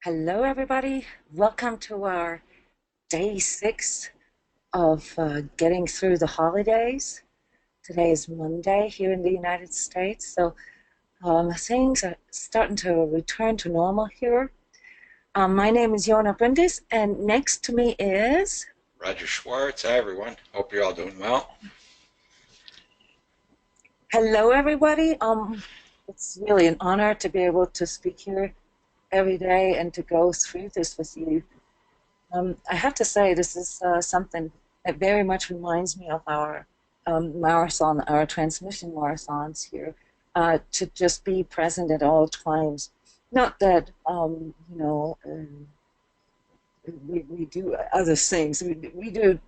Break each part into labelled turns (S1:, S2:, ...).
S1: Hello, everybody. Welcome to our day 6 of getting through the holidays. Today is Monday here in the United States, so things are starting to return to normal here. My name is Jona Bryndis, and next to me is
S2: Roger Schwartz. Hi, everyone. Hope you're all doing well.
S1: hello, everybody. It's really an honor to be able to speak here every day and to go through this with you. I have to say, this is something that very much reminds me of our marathon, our transmission marathons here, to just be present at all times. Not that, we do other things. We do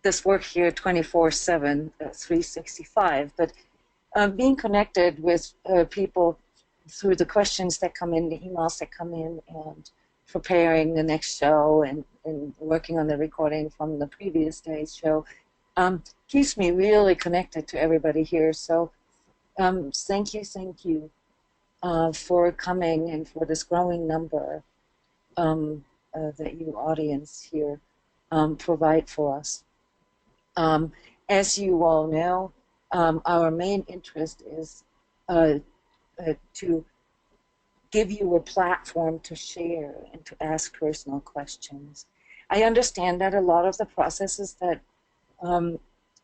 S1: this work here 24/7, 365, but being connected with people through the questions that come in, the emails that come in, and preparing the next show and working on the recording from the previous day's show keeps me really connected to everybody here. So thank you for coming and for this growing number that you audience here provide for us. As you all know, our main interest is to give you a platform to share and to ask personal questions. I understand that a lot of the processes that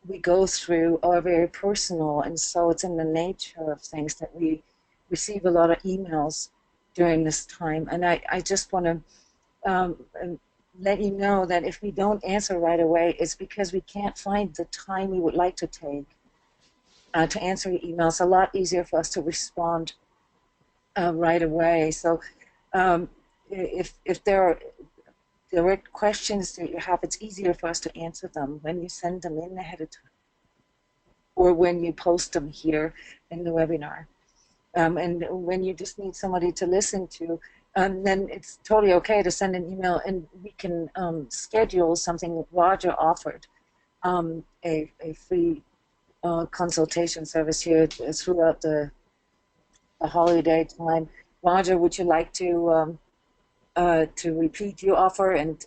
S1: we go through are very personal, and so it's in the nature of things that we receive a lot of emails during this time. And I just want to let you know that if we don't answer right away, it's because we can't find the time we would like to take to answer your emails. It's a lot easier for us to respond right away. So if there are direct questions that you have, it's easier for us to answer them when you send them in ahead of time or when you post them here in the webinar. And when you just need somebody to listen to, then it's totally okay to send an email, and we can schedule something. Roger offered a free consultation service here throughout the holiday time. Roger, would you like to repeat your offer and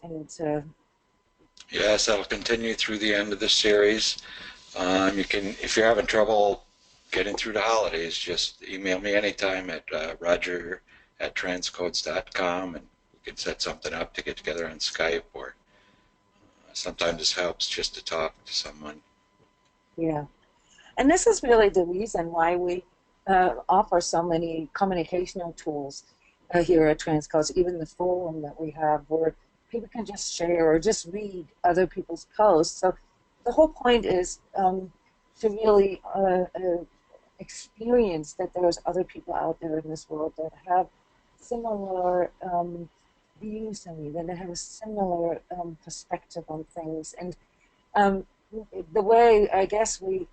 S2: Yes, I'll continue through the end of the series. You can, if you're having trouble getting through the holidays, just email me anytime at roger@transcodes.com, and we can set something up to get together on Skype, or sometimes this helps just to talk to someone.
S1: yeah. And this is really the reason why we offer so many communicational tools here at transCODES, even the forum that we have where people can just share or just read other people's posts. So the whole point is to really experience that there's other people out there in this world that have similar views to me, that have a similar perspective on things. And the way I guess we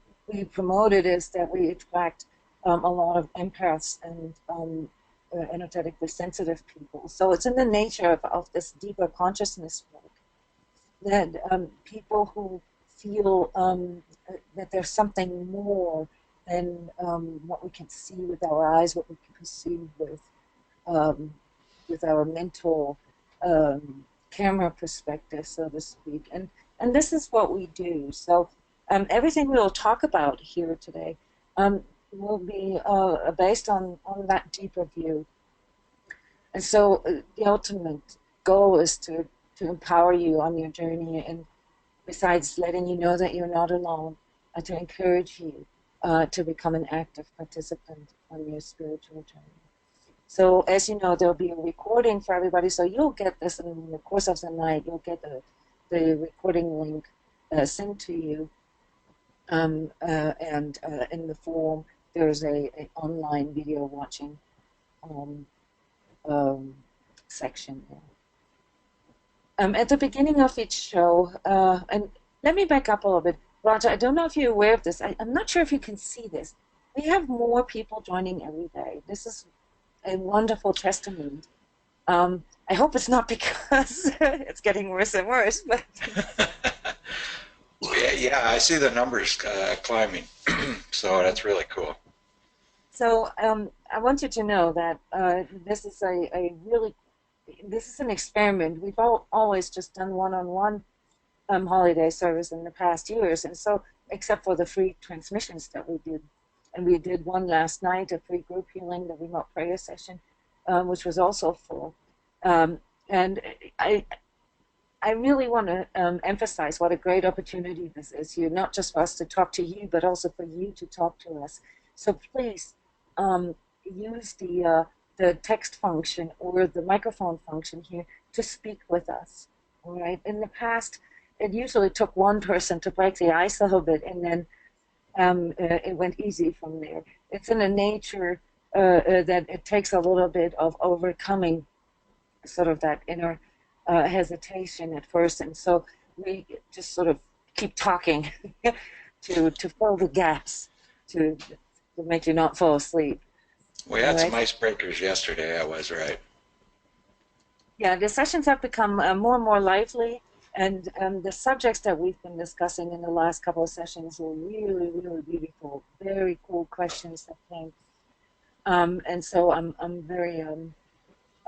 S1: promote it is that we attract a lot of empaths and energetically sensitive people. So it's in the nature of this deeper consciousness work that people who feel that there's something more than what we can see with our eyes, what we can perceive with our mental camera perspective, so to speak. And this is what we do. So everything we'll talk about here today will be based on that deeper view. And so the ultimate goal is to empower you on your journey, and besides letting you know that you're not alone, to encourage you to become an active participant on your spiritual journey. So as you know, there'll be a recording for everybody, so you'll get this in the course of the night. You'll get the recording link sent to you, and in the forum there's a online video watching section there. At the beginning of each show, and let me back up a little bit. Roger, I don't know if you're aware of this. I'm not sure if you can see this. We have more people joining every day. This is a wonderful testament. I hope it's not because it's getting worse and worse, but
S2: Yeah, I see the numbers climbing, so that's really cool.
S1: so I want you to know that this is a really this is an experiment. We've always just done one-on-one holiday service in the past years, and so except for the free transmissions that we did, and we did one last night, a free group healing, the remote prayer session, which was also full. And I really want to emphasize what a great opportunity this is here, not just for us to talk to you, but also for you to talk to us. So please use the text function or the microphone function here to speak with us. All right. In the past, it usually took one person to break the ice a little bit, and then it went easy from there. It's in the nature that it takes a little bit of overcoming sort of that inner hesitation at first, and so we just sort of keep talking to fill the gaps to make you not fall asleep.
S2: We had some icebreakers yesterday, I was right.
S1: Yeah, the sessions have become more and more lively, and the subjects that we've been discussing in the last couple of sessions were really, really beautiful, very cool questions that came. And so I'm very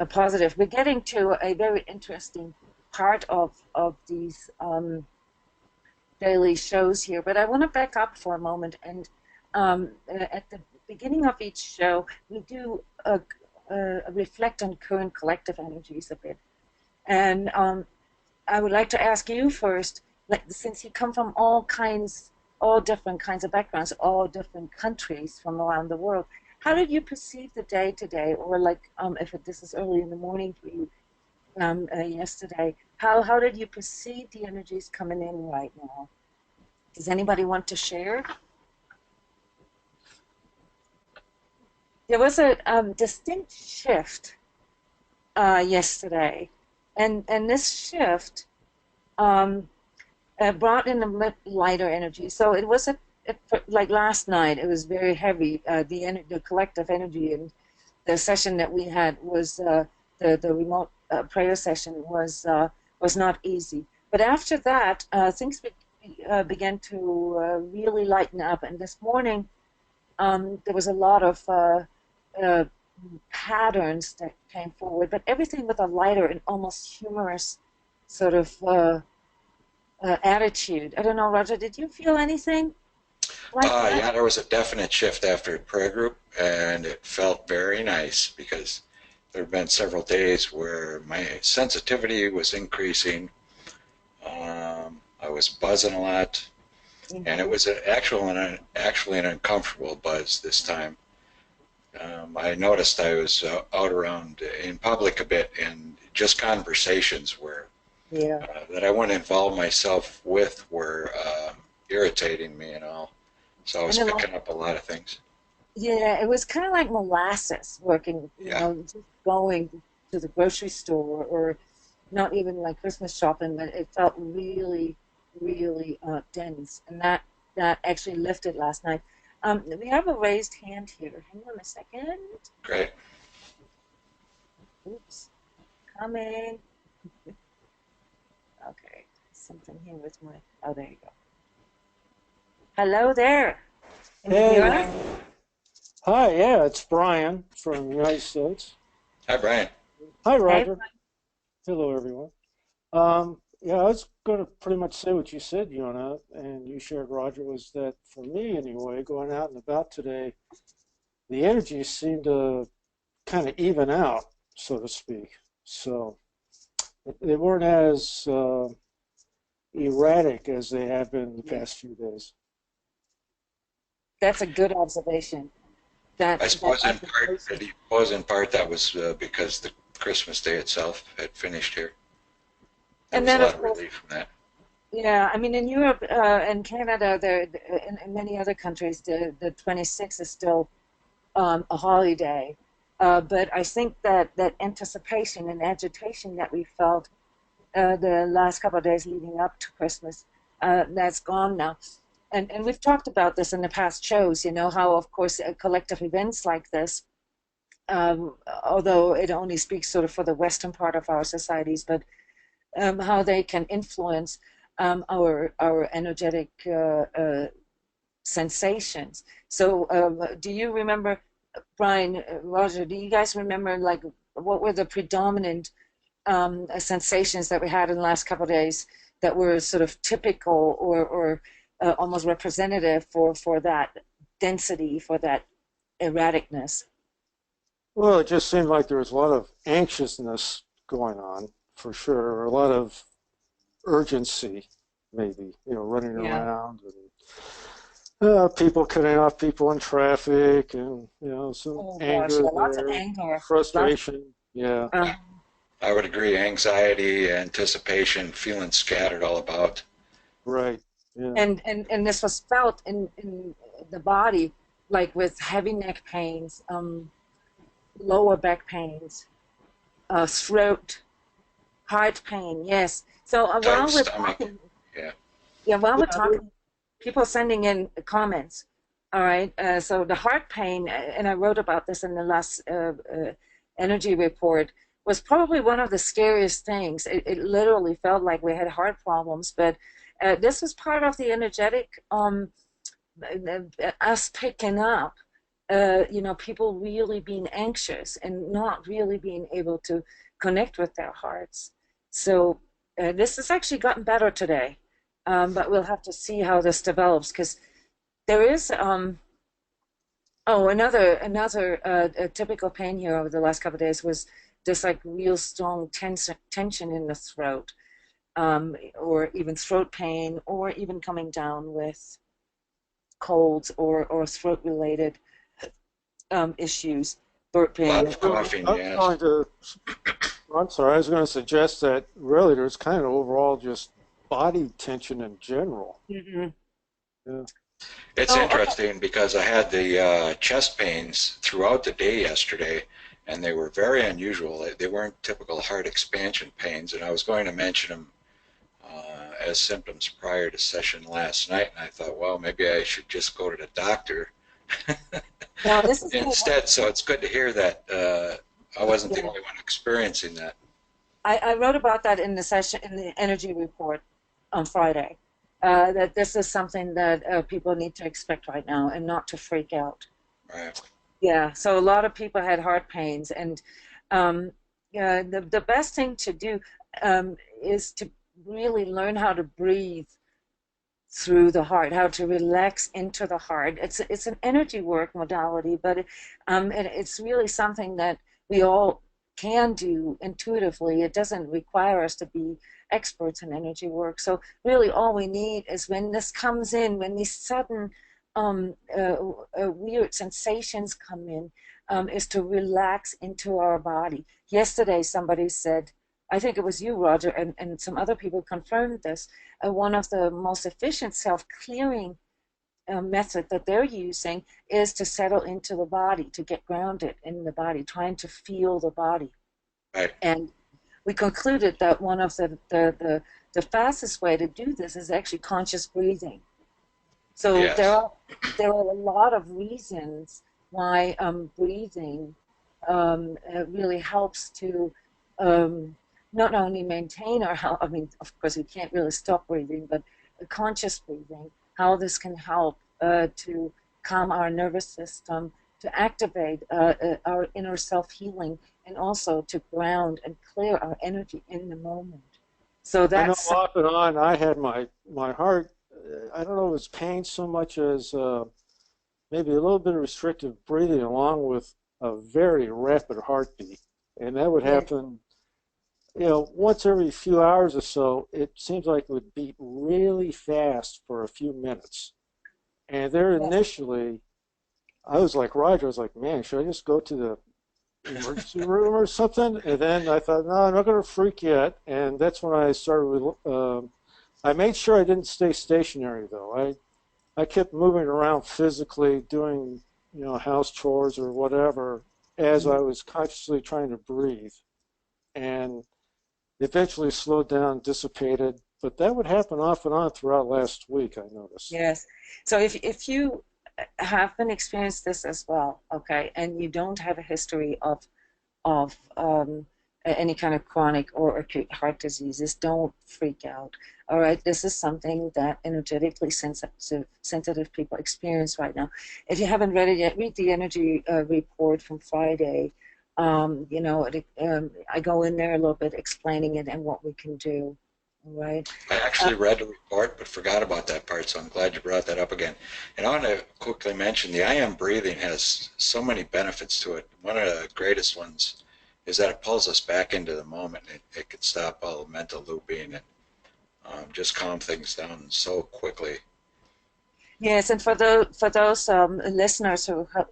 S1: positive. We're getting to a very interesting part of these daily shows here, but I want to back up for a moment. And at the beginning of each show, we do reflect on current collective energies a bit. And I would like to ask you first, like, since you come from all different kinds of backgrounds, all different countries from around the world, how did you perceive the day today, or like if this is early in the morning for you yesterday? How did you perceive the energies coming in right now? Does anybody want to share? There was a distinct shift yesterday, and this shift brought in a lighter energy. So it was like last night, it was very heavy. The collective energy in the session that we had was the remote prayer session was not easy. But after that, things began to really lighten up. And this morning, there was a lot of patterns that came forward, but everything with a lighter and almost humorous sort of attitude. I don't know, Roger, did you feel anything like that?
S2: Yeah, there was a definite shift after prayer group, and it felt very nice because there have been several days where my sensitivity was increasing. I was buzzing a lot, and it was actually an uncomfortable buzz this time. I noticed I was out around in public a bit, and just conversations where that I wouldn't involve myself with were irritating me and all. So I was picking up a lot of things.
S1: Yeah, it was kind of like molasses working, you know, just going to the grocery store or not even like Christmas shopping, but it felt really, really dense. And that actually lifted last night. We have a raised hand here. Hang on a second.
S2: Great.
S1: Oops. Coming. Okay. Something here with my... Oh, there you go. Hello there. Can you hear us?
S3: Hi, yeah, it's Brian from the United States.
S2: Hi, Brian.
S3: Hi, Roger.
S1: Hey.
S3: Hello, everyone. Yeah, I was going to pretty much say what you said, Jona, and you shared, Roger, was that for me anyway, going out and about today, the energies seemed to kind of even out, so to speak. So they weren't as erratic as they have been the past few days.
S1: That's a good observation.
S2: I suppose in part that was because the Christmas day itself had finished here. There was a lot of relief from that.
S1: Yeah, I mean, in Europe and Canada, in many other countries, the 26th is still a holiday. But I think that anticipation and agitation that we felt the last couple of days leading up to Christmas, that's gone now. And we've talked about this in the past shows, you know, how, of course, collective events like this, although it only speaks sort of for the Western part of our societies, but how they can influence our energetic sensations. So do you remember, Brian, Roger, do you guys remember, like, what were the predominant sensations that we had in the last couple of days that were sort of typical or almost representative for that density, for that erraticness.
S3: Well, it just seemed like there was a lot of anxiousness going on, for sure, a lot of urgency, maybe, running
S1: Yeah.
S3: around and people cutting off people in traffic and, some
S1: Oh gosh,
S3: anger
S1: yeah, lots of
S3: there,
S1: anger, lots.
S3: frustration. Yeah,
S1: Um,
S2: I would agree. Anxiety, anticipation, feeling scattered all about.
S3: right. Yeah.
S1: and this was felt in the body, like with heavy neck pains, lower back pains, throat, heart pain. Yes. So
S2: Tight
S1: while we're
S2: stomach.
S1: talking,
S2: Yeah.
S1: yeah, while we're
S3: Yeah,
S1: talking, people sending in comments. All right. So the heart pain, and I wrote about this in the last energy report, was probably one of the scariest things. It literally felt like we had heart problems, but this was part of the energetic us picking up. People really being anxious and not really being able to connect with their hearts. So this has actually gotten better today, but we'll have to see how this develops because there is another a typical pain here over the last couple of days was this like real strong tension in the throat, or even throat pain, or even coming down with colds or throat related issues,
S2: A lot
S1: burping.
S2: of coughing,
S3: I was
S2: yes.
S3: going to, I'm sorry, I was going to suggest that really there's kind of overall just body tension in general.
S1: Mm-mm.
S3: Yeah.
S2: It's
S1: Oh, okay.
S2: interesting because I had the chest pains throughout the day yesterday, and they were very unusual. They weren't typical heart expansion pains, and I was going to mention them as symptoms prior to session last night, and I thought, well, maybe I should just go to the doctor
S1: Now this is
S2: instead. So it's good to hear that I wasn't the
S1: yeah.
S2: only one experiencing that.
S1: I wrote about that in the session in the energy report on Friday. That this is something that people need to expect right now and not to freak out.
S2: Right.
S1: Yeah, so a lot of people had heart pains, and yeah, the best thing to do is to really learn how to breathe through the heart, how to relax into the heart. It's an energy work modality, but it's really something that we all can do intuitively. It doesn't require us to be experts in energy work. So really, all we need is when this comes in, when these sudden weird sensations come in, is to relax into our body. Yesterday, somebody said, I think it was you, Roger, and some other people confirmed this. One of the most efficient self-clearing method that they're using is to settle into the body, to get grounded in the body, trying to feel the body.
S2: Right.
S1: And we concluded that one of the fastest way to do this is actually conscious breathing. So
S2: Yes.
S1: there are a lot of reasons why breathing really helps to um, not only maintain our health. I mean, of course, we can't really stop breathing, but conscious breathing, how this can help to calm our nervous system, to activate our inner self healing, and also to ground and clear our energy in the moment. So
S3: I know
S1: that's
S3: off and on I had my heart, I don't know if it was pain so much as maybe a little bit of restrictive breathing along with a very rapid heartbeat. And that would
S1: yeah,
S3: happen, once every few hours or so. It seems like it would beat really fast for a few minutes. And there
S1: yeah.
S3: initially, I was like Roger, I was like, man, should I just go to the emergency room or something? And then I thought, no, I'm not going to freak yet. And that's when I started with, I made sure I didn't stay stationary though. I kept moving around physically, doing, house chores or whatever, as I was consciously trying to breathe. And eventually slowed down, dissipated. But that would happen off and on throughout last week, I noticed.
S1: Yes. So if you have been experienced this as well, okay, and you don't have a history of any kind of chronic or acute heart diseases, don't freak out. All right, this is something that energetically sensitive people experience right now. If you haven't read it yet, read the energy report from Friday. You know, I go in there a little bit explaining it and what we can do, right?
S2: I actually read the report, but forgot about that part, so I'm glad you brought that up again. And I want to quickly mention the I am breathing has so many benefits to it. One of the greatest ones is that it pulls us back into the moment. It can stop all the mental looping and just calm things down so quickly.
S1: Yes, and for those listeners who are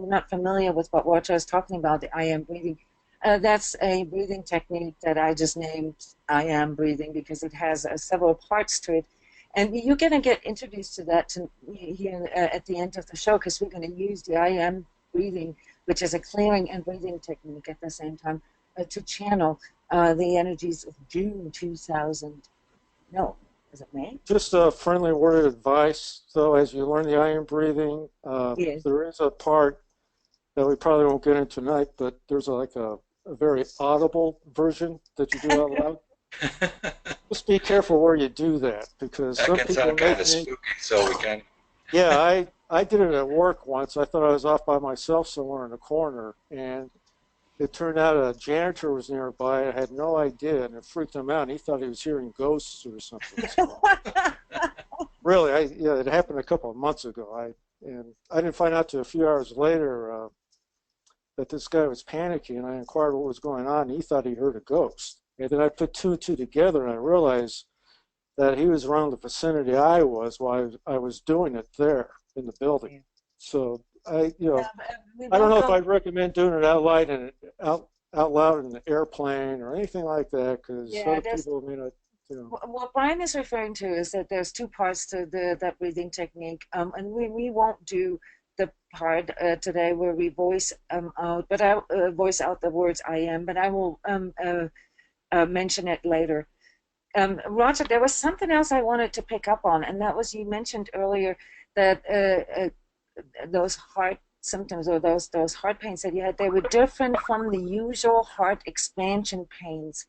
S1: not familiar with what Roger is talking about, the I am breathing, that's a breathing technique that I just named I am breathing because it has several parts to it. And you're going to get introduced to that here at the end of the show because we're going to use the I am breathing, which is a clearing and breathing technique at the same time, to channel the energies of June 2000. No, is it May?
S3: Just a friendly word of advice, though, as you learn the I am breathing,
S1: Yes.
S3: there is a part that we probably won't get into tonight, but there's like a very audible version that you do out loud. Just be careful where you do that because
S2: That
S3: some
S2: can
S3: people
S2: sound kind
S3: make
S2: of
S3: me.
S2: spooky, so we can.
S3: Yeah, I did it at work once. I thought I was off by myself somewhere in a corner, and it turned out a janitor was nearby. I had no idea, and it freaked him out. And he thought he was hearing ghosts or something. So, really, yeah, it happened a couple of months ago. And I didn't find out till a few hours later that this guy was panicking, and I inquired what was going on. And he thought he heard a ghost, and then I put two and two together, and I realized that he was around the vicinity I was while I was doing it there in the building. So I don't know if I'd recommend doing it out loud in the airplane or anything like that because
S1: Yeah,
S3: other people may not.
S1: what Brian is referring to is that there's two parts to that breathing technique, and we won't do the part today where we voice out, but I voice out the words I am, but I will mention it later. Roger, there was something else I wanted to pick up on, and that was you mentioned earlier that those heart symptoms or those heart pains that you had, they were different from the usual heart expansion pains.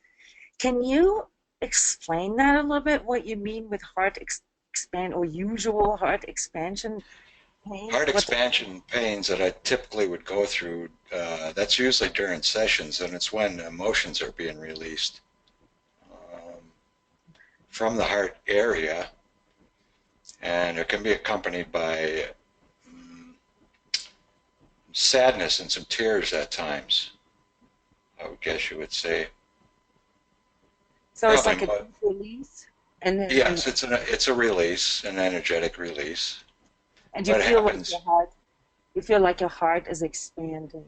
S1: Can you explain that a little bit? What you mean with expand or usual heart expansion pains?
S2: Heart expansion pains that I typically would go through, that's usually during sessions, and it's when emotions are being released from the heart area, and it can be accompanied by sadness and some tears at times, I would guess you would say.
S1: So it's
S2: Probably
S1: like a
S2: more,
S1: deep release, and
S2: yes, it's a release, an energetic release.
S1: and you
S2: But it
S1: feel like
S2: happens.
S1: you feel like your heart is expanding.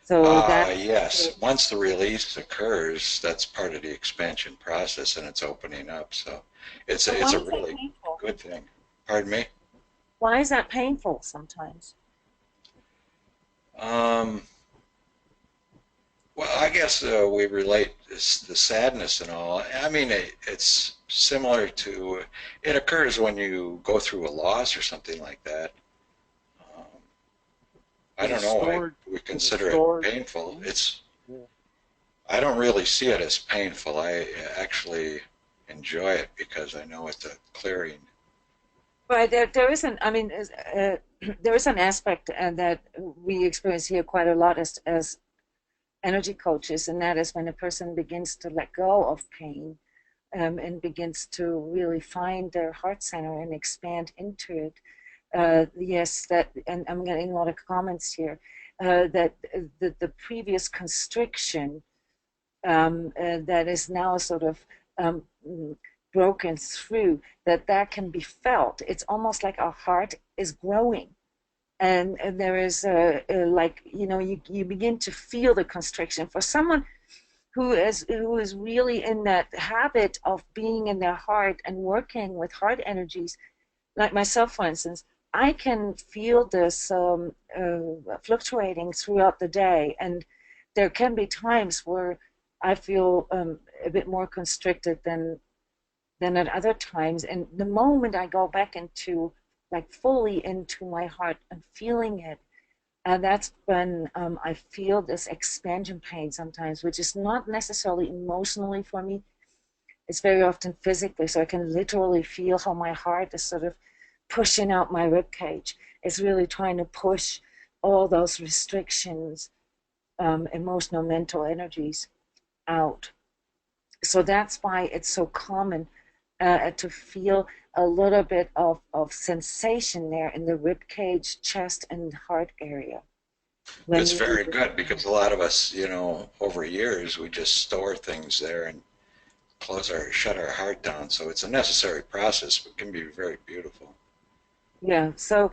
S1: So
S2: Yes, once the release occurs, that's part of the expansion process, and it's opening up. So it's
S1: but
S2: a, it's
S1: why
S2: a
S1: is that
S2: really
S1: painful?
S2: good thing. Pardon me.
S1: Why is that painful sometimes?
S2: Um, well, I guess we relate this, the sadness and all. I mean, it's similar to it occurs when you go through a loss or something like that. Um, I
S3: Is it
S2: don't know why
S3: stored?
S2: we
S3: Is it
S2: consider it
S3: stored?
S2: painful. It's
S3: Yeah.
S2: I don't really see it as painful. I actually enjoy it because I know it's a clearing.
S1: Right, there isn't. I mean, there is an aspect that we experience here quite a lot as energy coaches, and that is when a person begins to let go of pain and begins to really find their heart center and expand into it. Yes, that, and I'm getting a lot of comments here that the previous constriction that is now sort of um, broken through, that can be felt. It's almost like our heart is growing. And there is like, you begin to feel the constriction. For someone who is really in that habit of being in their heart and working with heart energies, like myself, for instance, I can feel this fluctuating throughout the day, and there can be times where I feel a bit more constricted than at other times. And the moment I go back into like fully into my heart and feeling it, and that's when I feel this expansion pain sometimes, which is not necessarily emotionally for me. It's very often physically, so I can literally feel how my heart is sort of pushing out my rib cage. It's really trying to push all those restrictions emotional, mental energies out. So that's why it's so common to feel a little bit of sensation there in the rib cage, chest, and heart area. When
S2: It's
S1: you do
S2: very good because a lot of us, over years, we just store things there and shut our heart down. So it's a necessary process, but can be very beautiful.
S1: yeah. So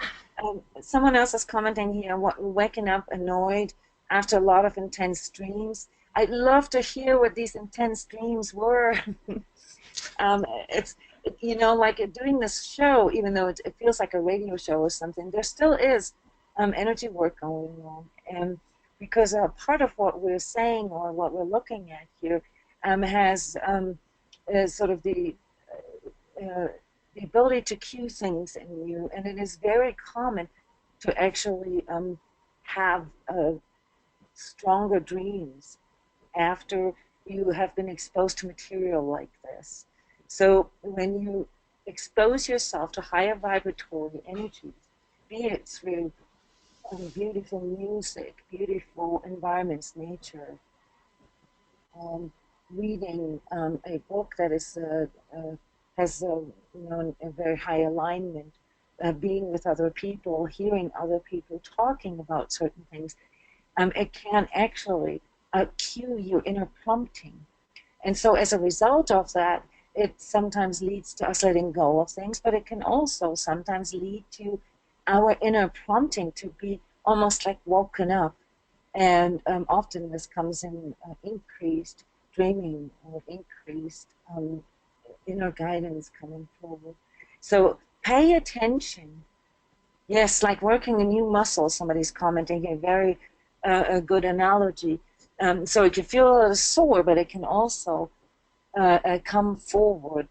S1: someone else is commenting here, waking up annoyed after a lot of intense dreams. I'd love to hear what these intense dreams were. It's like doing this show, even though it feels like a radio show or something, there still is energy work going on. And because part of what we're saying or what we're looking at here has sort of uh, the ability to cue things in you, and it is very common to actually have stronger dreams after you have been exposed to material like this. So when you expose yourself to higher vibratory energies, be it through beautiful music, beautiful environments, nature, um, reading a book that is has a very high alignment, being with other people, hearing other people talking about certain things, it can actually cue your inner prompting. And so as a result of that, it sometimes leads to us letting go of things, but it can also sometimes lead to our inner prompting to be almost like woken up. And often this comes in increased dreaming or increased inner guidance coming forward. So pay attention. Yes, like working a new muscle, somebody's commenting here, very a good analogy. So it can feel a little sore, but it can also come forward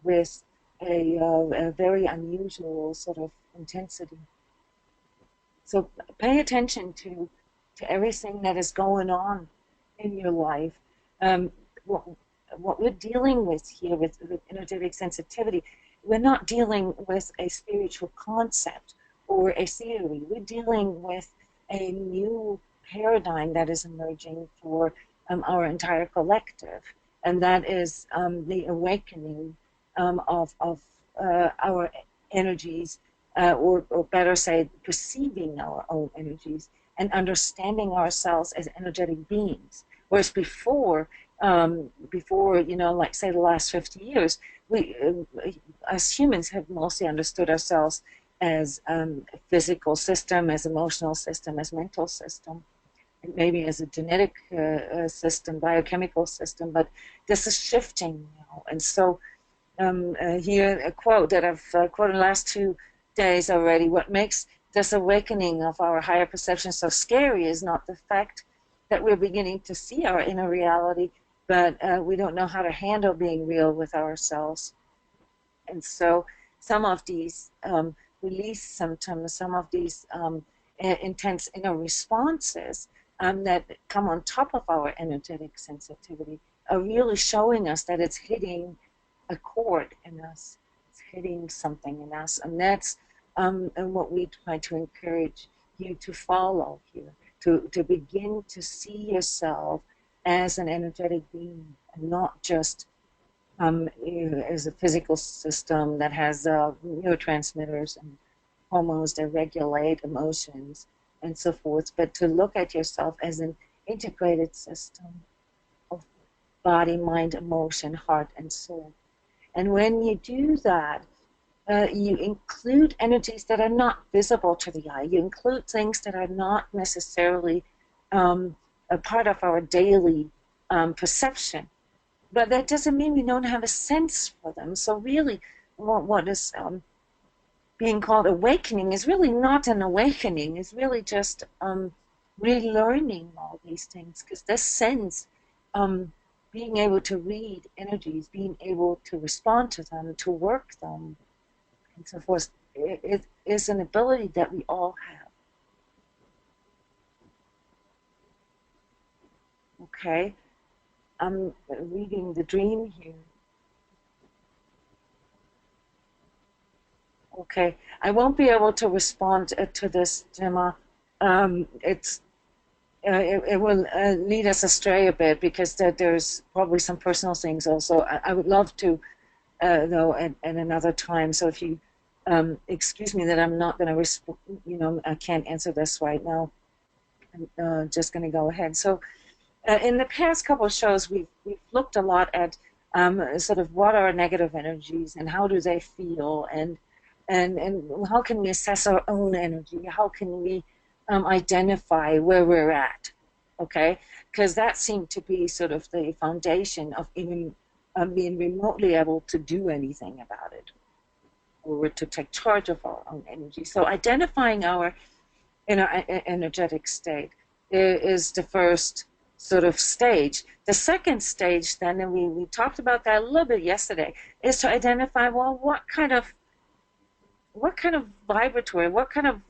S1: with a very unusual sort of intensity. So pay attention to everything that is going on in your life. Um, what, what we're dealing with here with energetic sensitivity, we're not dealing with a spiritual concept or a theory. We're dealing with a new paradigm that is emerging for our entire collective, and that is the awakening of our energies, or better say, perceiving our own energies and understanding ourselves as energetic beings. Whereas before, like say the last 50 years, we, as humans, have mostly understood ourselves as a physical system, as emotional system, as mental system, maybe as a genetic system, biochemical system, but this is shifting now. And so here a quote that I've quoted in the last 2 days already: what makes this awakening of our higher perception so scary is not the fact that we're beginning to see our inner reality, but we don't know how to handle being real with ourselves. And so some of these release symptoms, some of these intense inner responses that come on top of our energetic sensitivity are really showing us that it's hitting a chord in us, it's hitting something in us. And that's and what we try to encourage you to follow here, to begin to see yourself as an energetic being and not just as a physical system that has neurotransmitters and hormones that regulate emotions and so forth, but to look at yourself as an integrated system of body, mind, emotion, heart, and soul. And when you do that, you include energies that are not visible to the eye. You include things that are not necessarily a part of our daily perception. But that doesn't mean we don't have a sense for them. So really, what is being called awakening is really not an awakening. It's really just relearning all these things. Because this sense, being able to read energies, being able to respond to them, to work them, and so forth, it is an ability that we all have. Okay? I'm reading the dream here. Okay, I won't be able to respond to this, Gemma. It's it will lead us astray a bit because there's probably some personal things also. I would love to, though, at another time. So if you excuse me that I'm not going to, I can't answer this right now. I'm just going to go ahead. So in the past couple of shows, we've looked a lot at sort of what are negative energies and how do they feel, and how can we assess our own energy? How can we identify where we're at? Okay, because that seemed to be sort of the foundation of even being remotely able to do anything about it, or to take charge of our own energy. So identifying our energetic state is the first sort of stage. The second stage, then, and we talked about that a little bit yesterday, is to identify, well, what kind of vibratory, what kind of,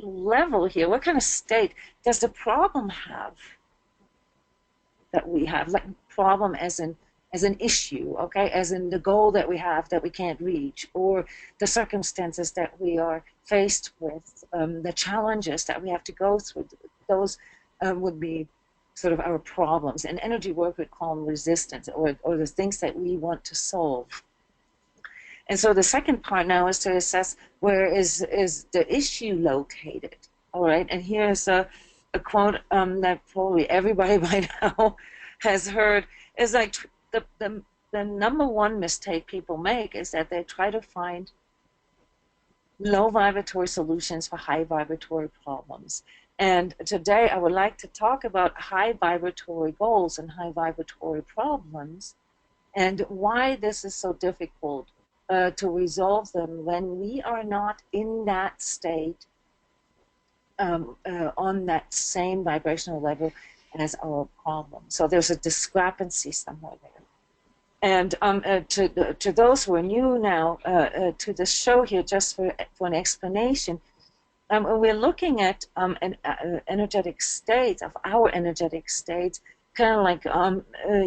S1: level here, what kind of state does the problem have that we have? Like problem as an issue, okay, as in the goal that we have that we can't reach, or the circumstances that we are faced with, the challenges that we have to go through. Those would be sort of our problems. And energy work would call them resistance, or the things that we want to solve. And so the second part now is to assess where is the issue located. All right, and here's a quote that probably everybody by now has heard. Is like the number one mistake people make is that they try to find low vibratory solutions for high vibratory problems. And today I would like to talk about high vibratory goals and high vibratory problems, and why this is so difficult to resolve them when we are not in that state, on that same vibrational level as our problem. So there's a discrepancy somewhere there. And to those who are new now to the show here, just for an explanation, we're looking at energetic states, of our energetic states, kind of like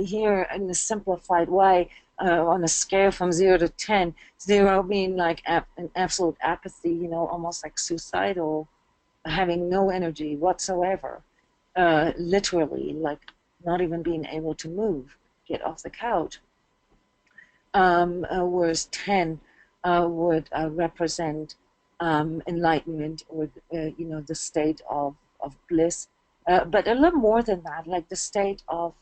S1: here in the simplified way, on a scale from 0 to 10, 0 being like an absolute apathy, almost like suicidal, having no energy whatsoever, literally, like not even being able to move, get off the couch. Whereas 10 would represent enlightenment, or the state of bliss, but a little more than that, like the state of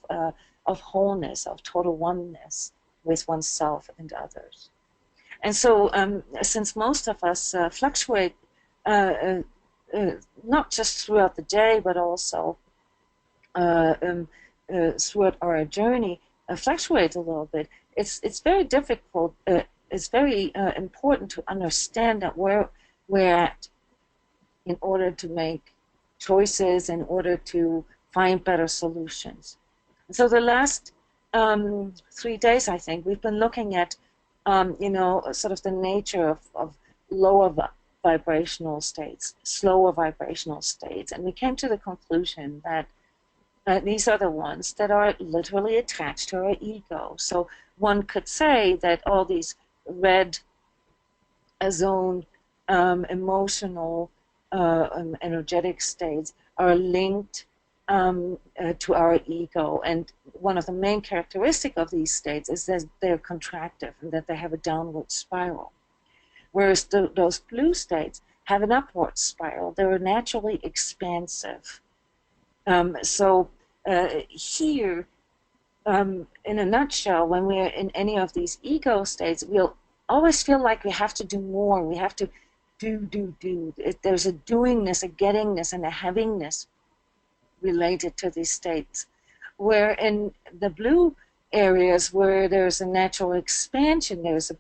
S1: wholeness, of total oneness with oneself and others. And so since most of us fluctuate not just throughout the day, but also throughout our journey, fluctuate a little bit, it's very difficult, it's very important to understand that where we're at in order to make choices, in order to find better solutions. So the last 3 days, I think, we've been looking at, sort of the nature of lower vibrational states, slower vibrational states. And we came to the conclusion that these are the ones that are literally attached to our ego. So one could say that all these red zone emotional energetic states are linked to our ego, and one of the main characteristics of these states is that they're contractive and that they have a downward spiral, whereas those blue states have an upward spiral. They're naturally expansive. So here, in a nutshell, when we're in any of these ego states, we'll always feel like we have to do more. We have to do. There's a doingness, a gettingness, and a havingness related to these states. Where in the blue areas, where there's a natural expansion, there's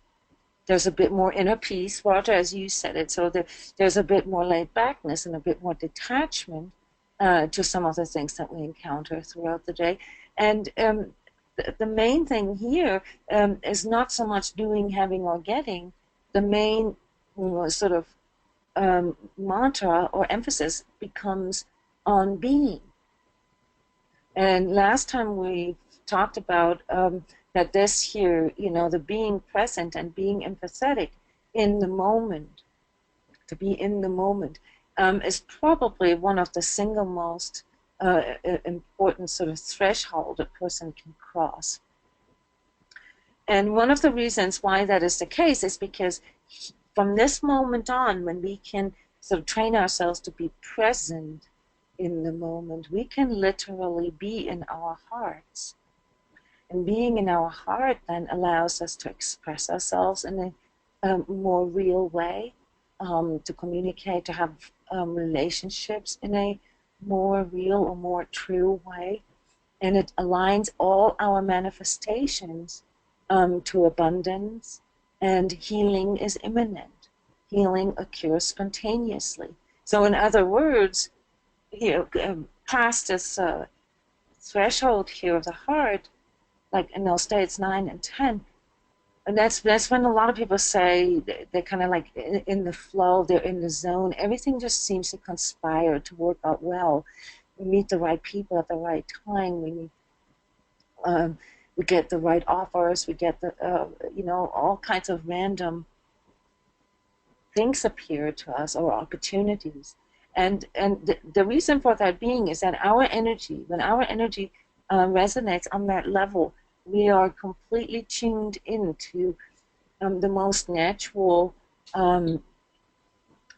S1: a bit more inner peace, Roger, as you said it. So there's a bit more laid backness and a bit more detachment to some of the things that we encounter throughout the day. And the main thing here is not so much doing, having, or getting. The main sort of mantra or emphasis becomes on being. And last time we talked about that this here, the being present and being empathetic in the moment, to be in the moment, is probably one of the single most important sort of threshold a person can cross. And one of the reasons why that is the case is because from this moment on, when we can sort of train ourselves to be present in the moment, we can literally be in our hearts. And being in our heart then allows us to express ourselves in a more real way, to communicate, to have relationships in a more real or more true way. And it aligns all our manifestations to abundance, and healing is imminent. Healing occurs spontaneously. So in other words, past this threshold here of the heart, like in those states 9 and 10, and that's when a lot of people say they're kind of like in the flow, they're in the zone. Everything just seems to conspire to work out well. We meet the right people at the right time. We get the right offers. We get the all kinds of random things appear to us, or opportunities. And the reason for that being is that our energy, when our energy resonates on that level, we are completely tuned into the most natural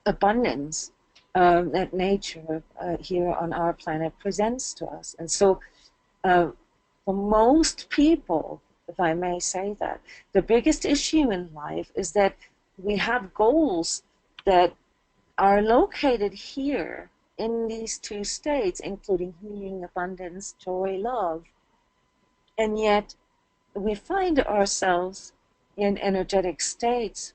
S1: abundance that nature here on our planet presents to us. And so for most people, if I may say that, the biggest issue in life is that we have goals that are located here in these two states, including healing, abundance, joy, love. And yet we find ourselves in energetic states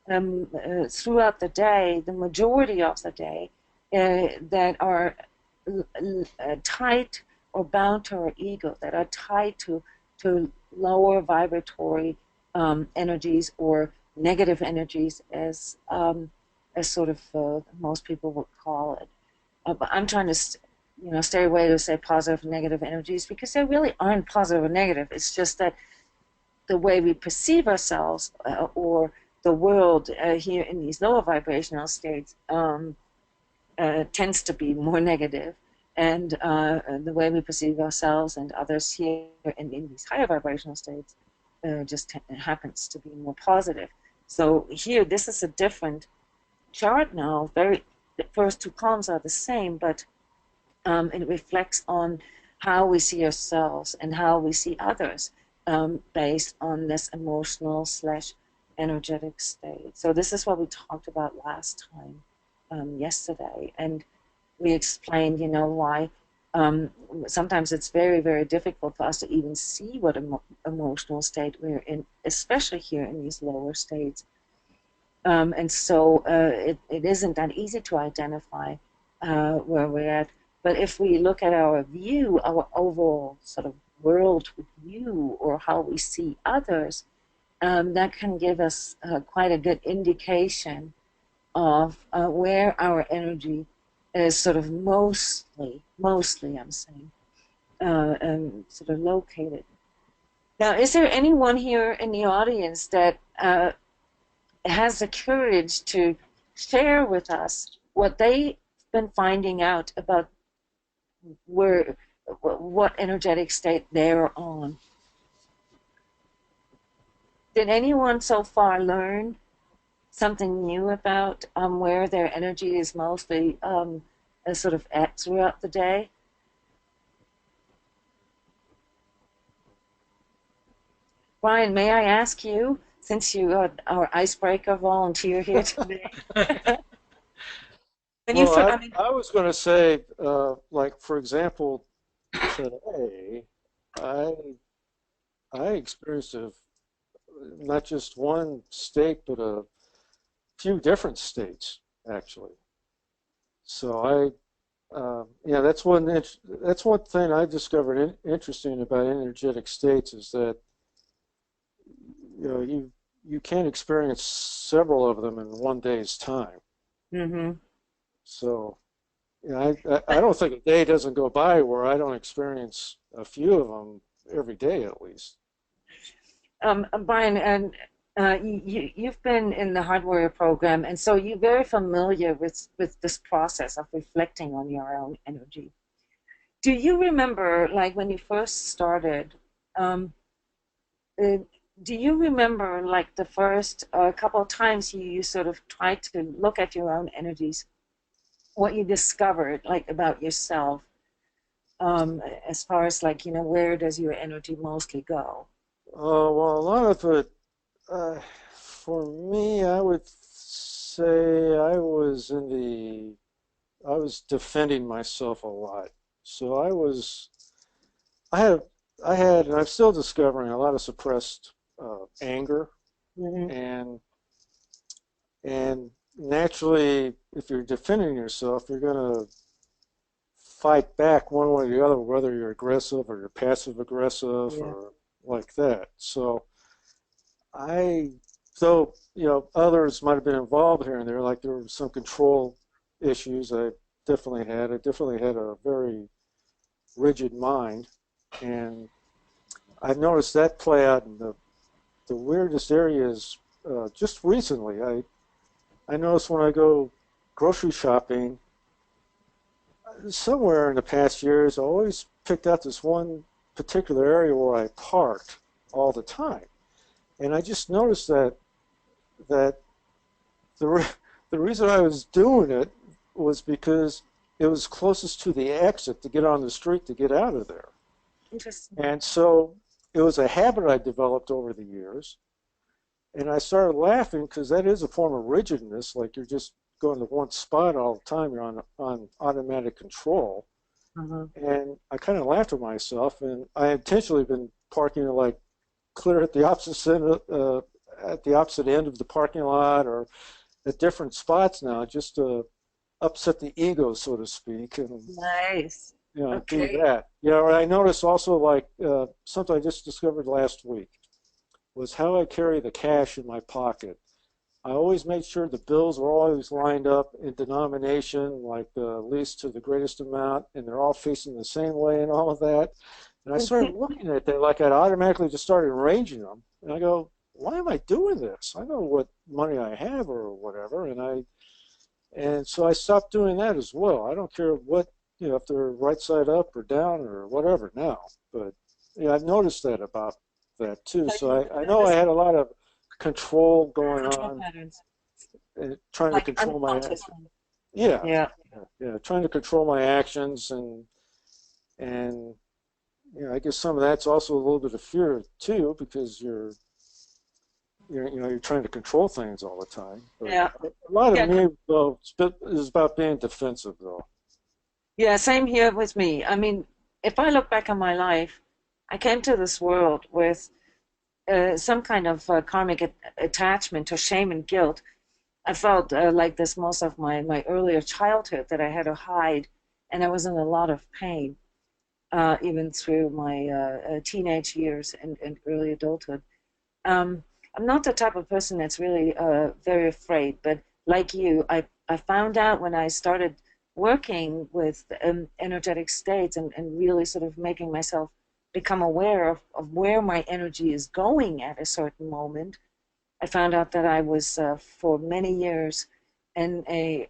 S1: throughout the day, the majority of the day, that are tied or bound to our ego, that are tied to lower vibratory energies, or negative energies, as sort of most people would call it. But I'm trying to stay away to say positive and negative energies, because there really aren't positive or negative. It's just that the way we perceive ourselves or the world here in these lower vibrational states tends to be more negative, and the way we perceive ourselves and others here in these higher vibrational states just happens to be more positive. So here, this is a different chart now. The first two columns are the same, but it reflects on how we see ourselves and how we see others based on this emotional / energetic state. So this is what we talked about last time, yesterday, and we explained, why sometimes it's very, very difficult for us to even see what emotional state we're in, especially here in these lower states. And so it isn't that easy to identify where we're at. But if we look at our view, our overall sort of world view, or how we see others, that can give us quite a good indication of where our energy is sort of mostly I'm saying, sort of located. Now, is there anyone here in the audience that has the courage to share with us what they've been finding out about what energetic state they're on? Did anyone so far learn something new about where their energy is mostly sort of at throughout the day? Brian, may I ask you, since you are our icebreaker volunteer here today?
S3: I was going to say, like, for example, today, I experienced not just one state, but a few different states, actually. So that's one thing I discovered interesting about energetic states, is that you can experience several of them in one day's time.
S1: Mm-hmm.
S3: So I don't think a day doesn't go by where I don't experience a few of them every day, at least.
S1: Brian, and You've been in the Hard Warrior program, and so you're very familiar with this process of reflecting on your own energy. Do you remember, like when you first started, um, uh, do you remember like the first couple of times you sort of tried to look at your own energies, what you discovered like about yourself, as far as like, where does your energy mostly go?
S3: Well, a lot of it, for me, I would say I was defending myself a lot. So I have, and I'm still discovering a lot of suppressed anger,
S1: Hmm.
S3: and and naturally, if you're defending yourself, you're gonna fight back one way or the other, whether you're aggressive or you're passive aggressive
S1: Yeah.
S3: or like that. So I, though, others might have been involved here and there, like there were some control issues I definitely had. I definitely had a very rigid mind, and I've noticed that play out in the weirdest areas. Just recently, I noticed when I go grocery shopping, somewhere in the past years, I always picked out this one particular area where I parked all the time, and I just noticed that the re the reason I was doing it was because it was closest to the exit to get on the street to get out of there.
S1: Interesting.
S3: And so it was a habit I developed over the years. And I started laughing because that is a form of rigidness, like you're just going to one spot all the time, you're on automatic control.
S1: Uh-huh.
S3: And I kind of laughed at myself, and I intentionally been parking like clear at the opposite end of the parking lot or at different spots now, just to upset the ego, so to speak, and
S1: Nice.
S3: do
S1: Okay.
S3: that. I noticed also like something I just discovered last week was how I carry the cash in my pocket. I always made sure the bills were always lined up in denomination, like the least to the greatest amount, and they're all facing the same way and all of that. And I started looking at that like I'd automatically just started arranging them. And I go, why am I doing this? I know what money I have or whatever. And so I stopped doing that as well. I don't care what, if they're right side up or down or whatever now. But I've noticed that about that too.
S1: So
S3: So
S1: you
S3: I know I
S1: notice
S3: had a lot of control going
S1: control
S3: on,
S1: patterns,
S3: trying to
S1: like
S3: control
S1: unconsciously.
S3: yeah,
S1: Yeah.
S3: trying to control my actions and I guess some of that's also a little bit of fear too because you're trying to control things all the time. But
S1: Yeah.
S3: a lot of
S1: Yeah.
S3: me though is about being defensive though.
S1: Yeah. Same here with me. I mean, if I look back on my life, I came to this world with some kind of karmic attachment or shame and guilt. I felt like this most of my earlier childhood that I had to hide, and I was in a lot of pain, even through my teenage years and early adulthood. Um, I'm not the type of person that's really very afraid, but like you, I found out when I started working with energetic states and really sort of making myself become aware of where my energy is going at a certain moment. I found out that I was for many years in a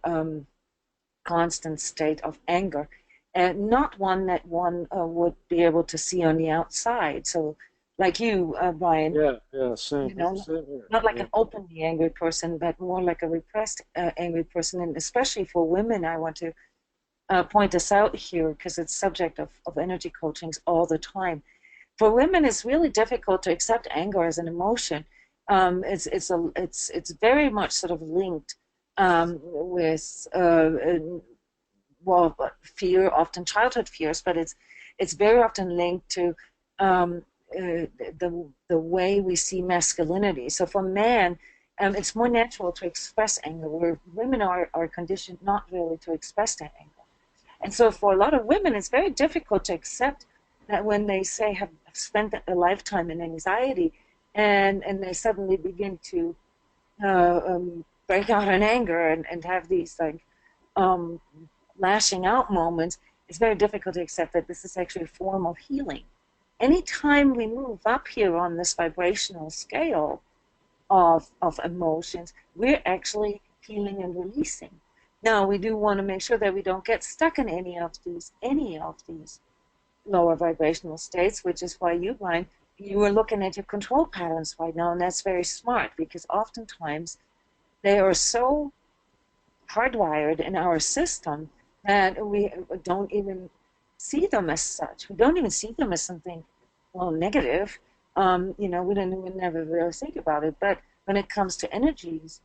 S1: constant state of anger, and not one that one would be able to see on the outside. So, like you, Brian,
S3: Yeah, same
S1: you
S3: here,
S1: know,
S3: same here.
S1: not like
S3: Yeah.
S1: an openly angry person, but more like a repressed angry person. And especially for women, I want to point this out here because it's subject of energy coachings all the time. For women, it's really difficult to accept anger as an emotion. It's very much sort of linked with well, fear, often childhood fears, but it's very often linked to the way we see masculinity. So for men, it's more natural to express anger, where women are conditioned not really to express that anger. And so for a lot of women, it's very difficult to accept that when they say have spent a lifetime in anxiety and they suddenly begin to break out in anger and have these like um, lashing out moments, it's very difficult to accept that this is actually a form of healing. Anytime we move up here on this vibrational scale, of emotions, we're actually healing and releasing. Now, we do want to make sure that we don't get stuck in any of these lower vibrational states, which is why you, Brian, you are looking at your control patterns right now, and that's very smart because oftentimes they are so hardwired in our system that we don't even see them as such. We don't even see them as something, well, negative. We don't, we never really think about it. But when it comes to energies,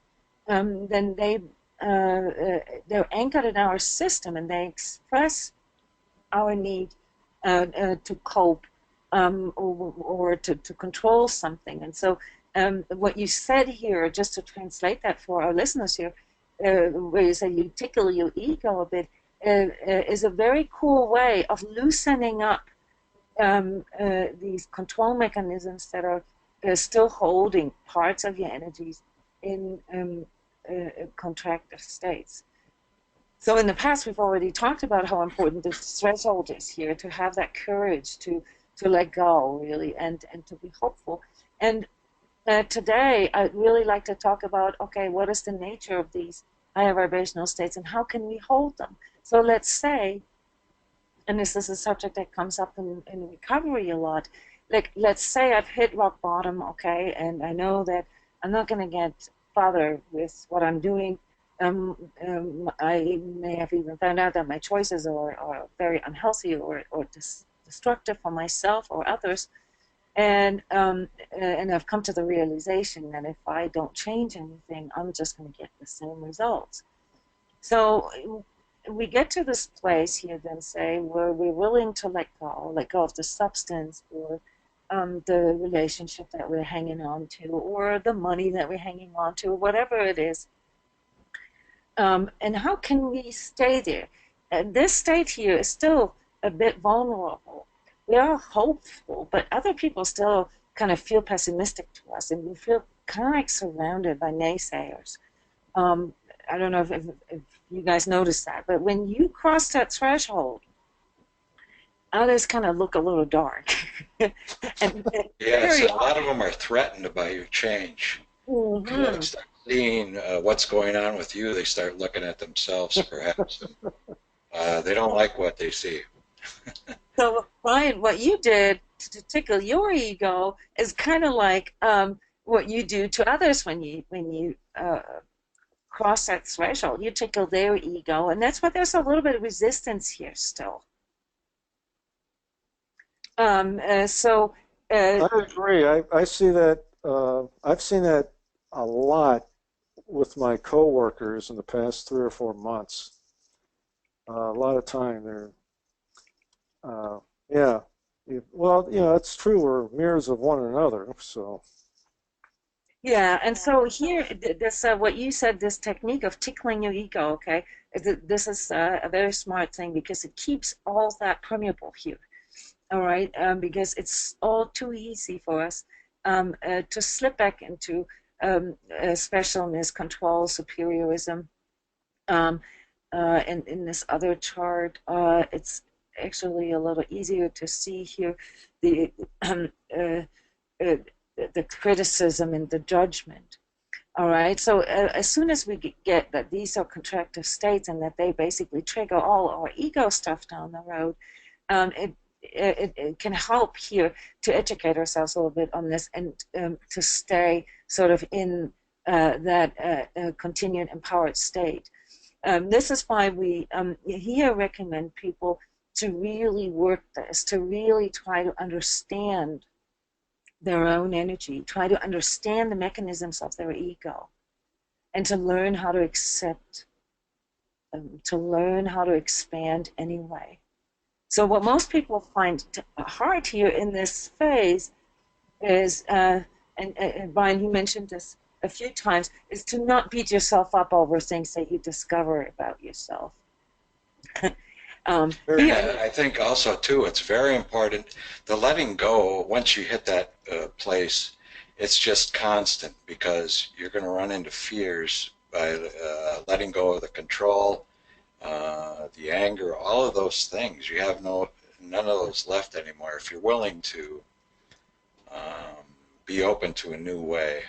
S1: then they're anchored in our system, and they express our need to cope, or to control something. And so, what you said here, just to translate that for our listeners here, where you say you tickle your ego a bit, is a very cool way of loosening up these control mechanisms that are still holding parts of your energies in contractive states. So in the past, we've already talked about how important this threshold is here, to have that courage to let go, really, and to be hopeful. And today, I'd really like to talk about, okay, what is the nature of these higher vibrational states and how can we hold them? So let's say, and this is a subject that comes up in recovery a lot, like let's say I've hit rock bottom, okay, and I know that I'm not going to get bothered with what I'm doing. I may have even found out that my choices are very unhealthy or destructive for myself or others. And I've come to the realization that if I don't change anything, I'm just going to get the same results. So we get to this place here, then say, where we're willing to let go of the substance, or the relationship that we're hanging on to, or the money that we're hanging on to, or whatever it is. And how can we stay there? This state here is still a bit vulnerable. We are hopeful, but other people still kind of feel pessimistic to us, and we feel kind of like surrounded by naysayers. I don't know if you guys notice that, but when you cross that threshold, others kind of look a little dark.
S2: Yes, a lot of them are threatened by your change.
S1: Mm-hmm.
S2: When they start seeing what's going on with you, they start looking at themselves, perhaps. They don't like what they see.
S1: So, Brian, what you did to tickle your ego is kind of like what you do to others when you cross that threshold. You tickle their ego, and that's why there's a little bit of resistance here still.
S3: I agree. I see that. I've seen that a lot with my coworkers in the past 3 or 4 months. A lot of time they're, yeah. Well, it's true. We're mirrors of one another. So.
S1: Yeah, and so here, this what you said, this technique of tickling your ego, okay, this is a very smart thing because it keeps all that permeable here. All right, because it's all too easy for us to slip back into specialness, control, superiorism. In this other chart, it's actually a little easier to see here the the criticism and the judgment. All right, so as soon as we get that these are contractive states and that they basically trigger all our ego stuff down the road, it can help here to educate ourselves a little bit on this and to stay sort of in that continued empowered state. This is why we here recommend people to really work this, to really try to understand their own energy, try to understand the mechanisms of their ego, and to learn how to accept, to learn how to expand anyway. So what most people find hard here in this phase is, and Brian, you mentioned this a few times, is to not beat yourself up over things that you discover about yourself.
S2: I think also, too, it's very important, the letting go, once you hit that place, it's just constant because you're going to run into fears by letting go of the control, the anger, all of those things. You have none of those left anymore if you're willing to be open to a new way.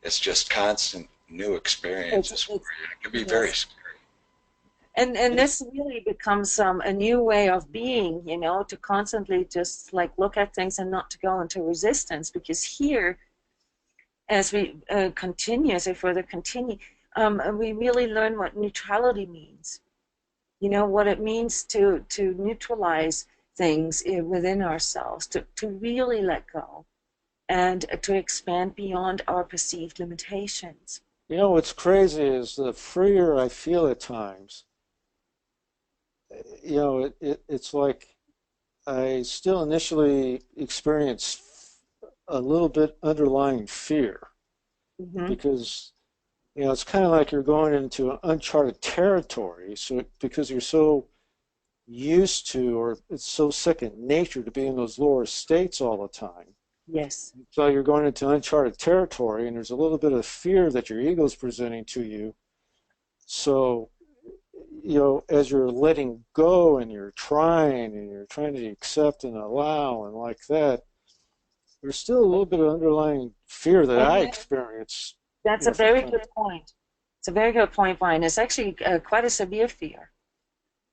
S2: it's just constant new experiences for
S1: it's
S2: you. It can be very
S1: yes.
S2: scary.
S1: And this really becomes a new way of being, you know, to constantly just like look at things and not to go into resistance. Because here, as we continue, as we further continue, we really learn what neutrality means. You know, what it means to neutralize things within ourselves, to really let go and to expand beyond our perceived limitations.
S3: You know, what's crazy is the freer I feel at times, you know, it's like I still initially experience a little bit underlying fear
S1: Mm-hmm.
S3: because, you know, it's kind of like you're going into uncharted territory. So because you're so used to, or it's so second nature to be in those lower states all the time.
S1: Yes.
S3: So you're going into uncharted territory, and there's a little bit of fear that your ego is presenting to you. So, you know, as you're letting go and you're trying to accept and allow and like that, there's still a little bit of underlying fear that
S1: And
S3: I
S1: yet,
S3: experience,
S1: that's
S3: you
S1: a
S3: know, from
S1: very
S3: time to
S1: good point. It's a very good point, Brian. It's actually quite a severe fear.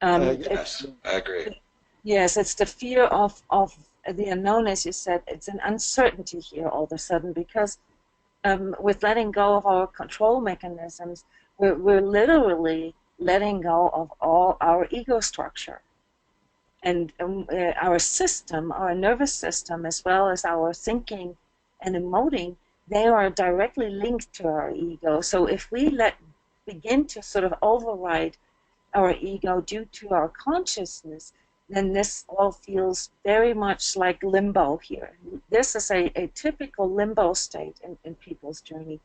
S3: time.
S2: Yes, I agree.
S1: Yes, it's the fear of the unknown, as you said. It's an uncertainty here all of a sudden because with letting go of our control mechanisms, we're literally letting go of all our ego structure. And our system, our nervous system, as well as our thinking and emoting, they are directly linked to our ego. So if we begin to sort of override our ego due to our consciousness, then this all feels very much like limbo here. This is a typical limbo state in people's journey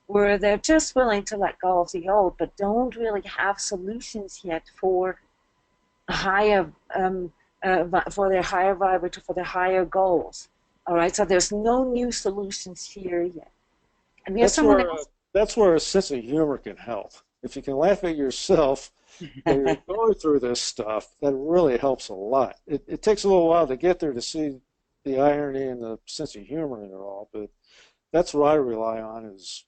S1: where they're just willing to let go of the old, but don't really have solutions yet higher for their higher vibrator, for their higher goals. All right, so there's no new solutions here yet. And we have
S3: That's
S1: someone
S3: where
S1: else.
S3: that's where a sense of humor can help. If you can laugh at yourself when you're going through this stuff, that really helps a lot. It takes a little while to get there to see the irony and the sense of humor in it all, but that's what I rely on is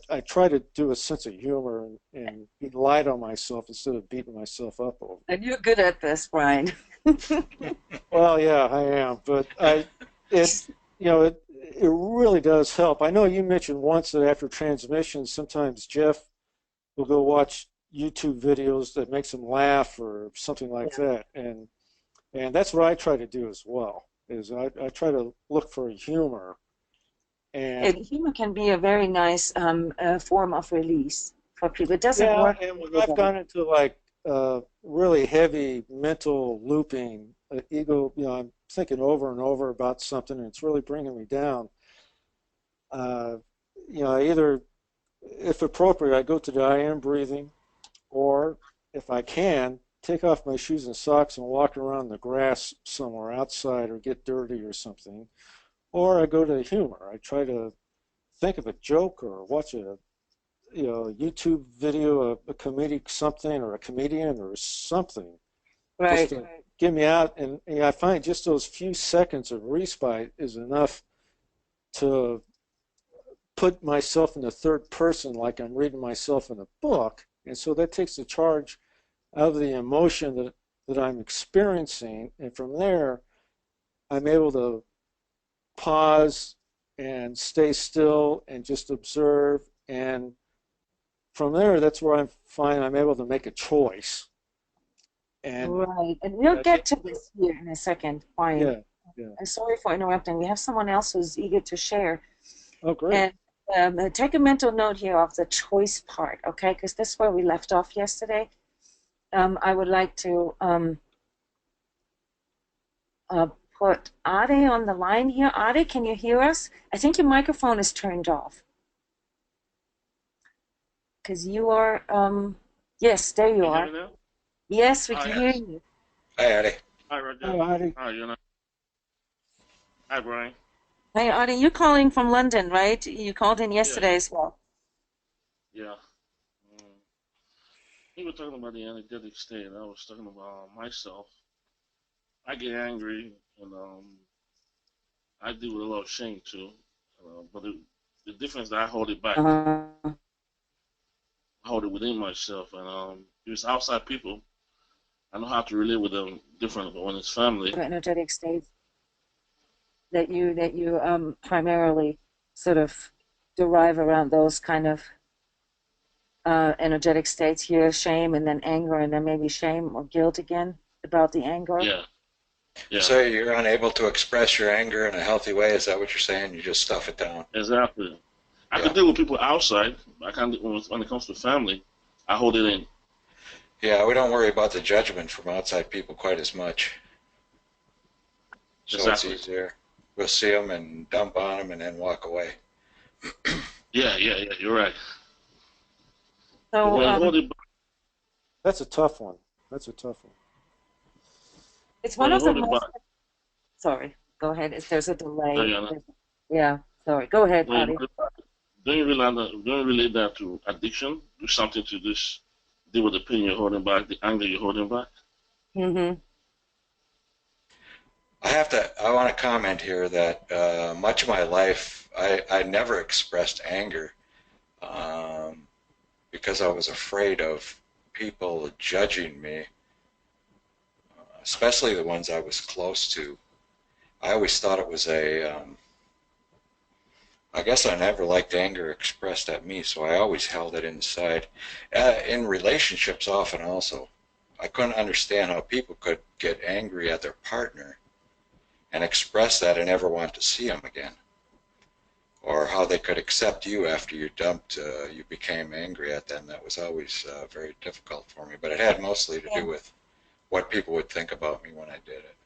S3: I try to do a sense of humor and be light on myself instead of beating myself up over it.
S1: And you're good at this, Brian.
S3: Well, yeah, I am, but it, you know, it really does help. I know you mentioned once that after transmission, sometimes Jeff will go watch YouTube videos that makes him laugh or something like
S1: Yeah.
S3: that, and that's what I try to do as well. Is I try to look for humor and
S1: Humor can be a very nice form of release for people. It doesn't
S3: yeah,
S1: work
S3: and
S1: for
S3: when I've
S1: everybody.
S3: gone into like really heavy mental looping, ego, you know, I'm thinking over and over about something, and it's really bringing me down. Uh, you know, either, if appropriate, I go to the I am breathing, or if I can, take off my shoes and socks and walk around the grass somewhere outside or get dirty or something. Or I go to humor. I try to think of a joke or watch a YouTube video, a comedic something or a comedian or something just
S1: Right.
S3: to get me out. And I find just those few seconds of respite is enough to put myself in the third person like I'm reading myself in a book. And so that takes the charge out of the emotion that I'm experiencing. And from there, I'm able to pause and stay still and just observe. And from there, that's where I find I'm able to make a choice. And
S1: Right. And we'll
S3: I
S1: get
S3: think,
S1: to this here in a second, Brian.
S3: yeah, yeah.
S1: I'm sorry for interrupting. We have someone else who's eager to share.
S3: Oh, great.
S1: And take a mental note here of the choice part, okay? Because this is where we left off yesterday. I would like to uh, put Ade on the line here. Ade, can you hear us? I think your microphone is turned off because you are, yes, there you
S4: Can you hear
S1: are.
S4: me now?
S1: Yes, we
S4: Oh,
S1: can hear
S4: yes.
S1: you.
S2: Hi, Eddie.
S4: Hi, Roger.
S3: Hi, Heidi.
S4: Hi, Jona. Hi, Brian.
S1: Hey, Ade, you're calling from London, right? You called in
S4: Yeah,
S1: yesterday as well.
S4: yeah. Um, you were talking about the energetic state. I was talking about myself. I get angry, and I deal with a lot of shame too. But The difference that I hold it back.
S1: Uh-huh.
S4: I hold it within myself, and if it's outside people, I know how to relate with them differently. But when it's family,
S1: Energetic states that you primarily sort of derive around those kind of energetic states here, shame and then anger and then maybe shame or guilt again about the anger.
S4: yeah, yeah,
S2: So you're unable to express your anger in a healthy way. Is that what you're saying? You just stuff it down.
S4: exactly. I
S2: Yeah.
S4: can deal with people outside. I can't when it comes to family. I hold it in.
S2: Yeah, we don't worry about the judgment from outside people quite as much. So
S4: Exactly.
S2: it's easier. We'll see them and dump on them and then walk away.
S4: Yeah, yeah, yeah. You're right. But
S1: So
S4: when you hold it back,
S3: That's a tough one. That's a tough one.
S1: it's
S4: when
S1: one
S4: you
S1: of the
S4: hold it
S1: most.
S4: back,
S1: Sorry, go ahead. There's a delay.
S4: Diana,
S1: Yeah, sorry. Go ahead,
S4: when you
S1: Adi.
S4: hold it back, don't you relate that to addiction? Do something to this. Deal with the pain you're holding back, the anger you're holding back.
S1: Mm-hmm.
S2: I want to comment here that much of my life, I never expressed anger because I was afraid of people judging me, especially the ones I was close to. I always thought it was I guess I never liked anger expressed at me, so I always held it inside. In relationships often also. I couldn't understand how people could get angry at their partner and express that and never want to see them again. Or how they could accept you after you became angry at them. That was always very difficult for me. But it had mostly to
S1: Yeah.
S2: do with what people would think about me when I did it.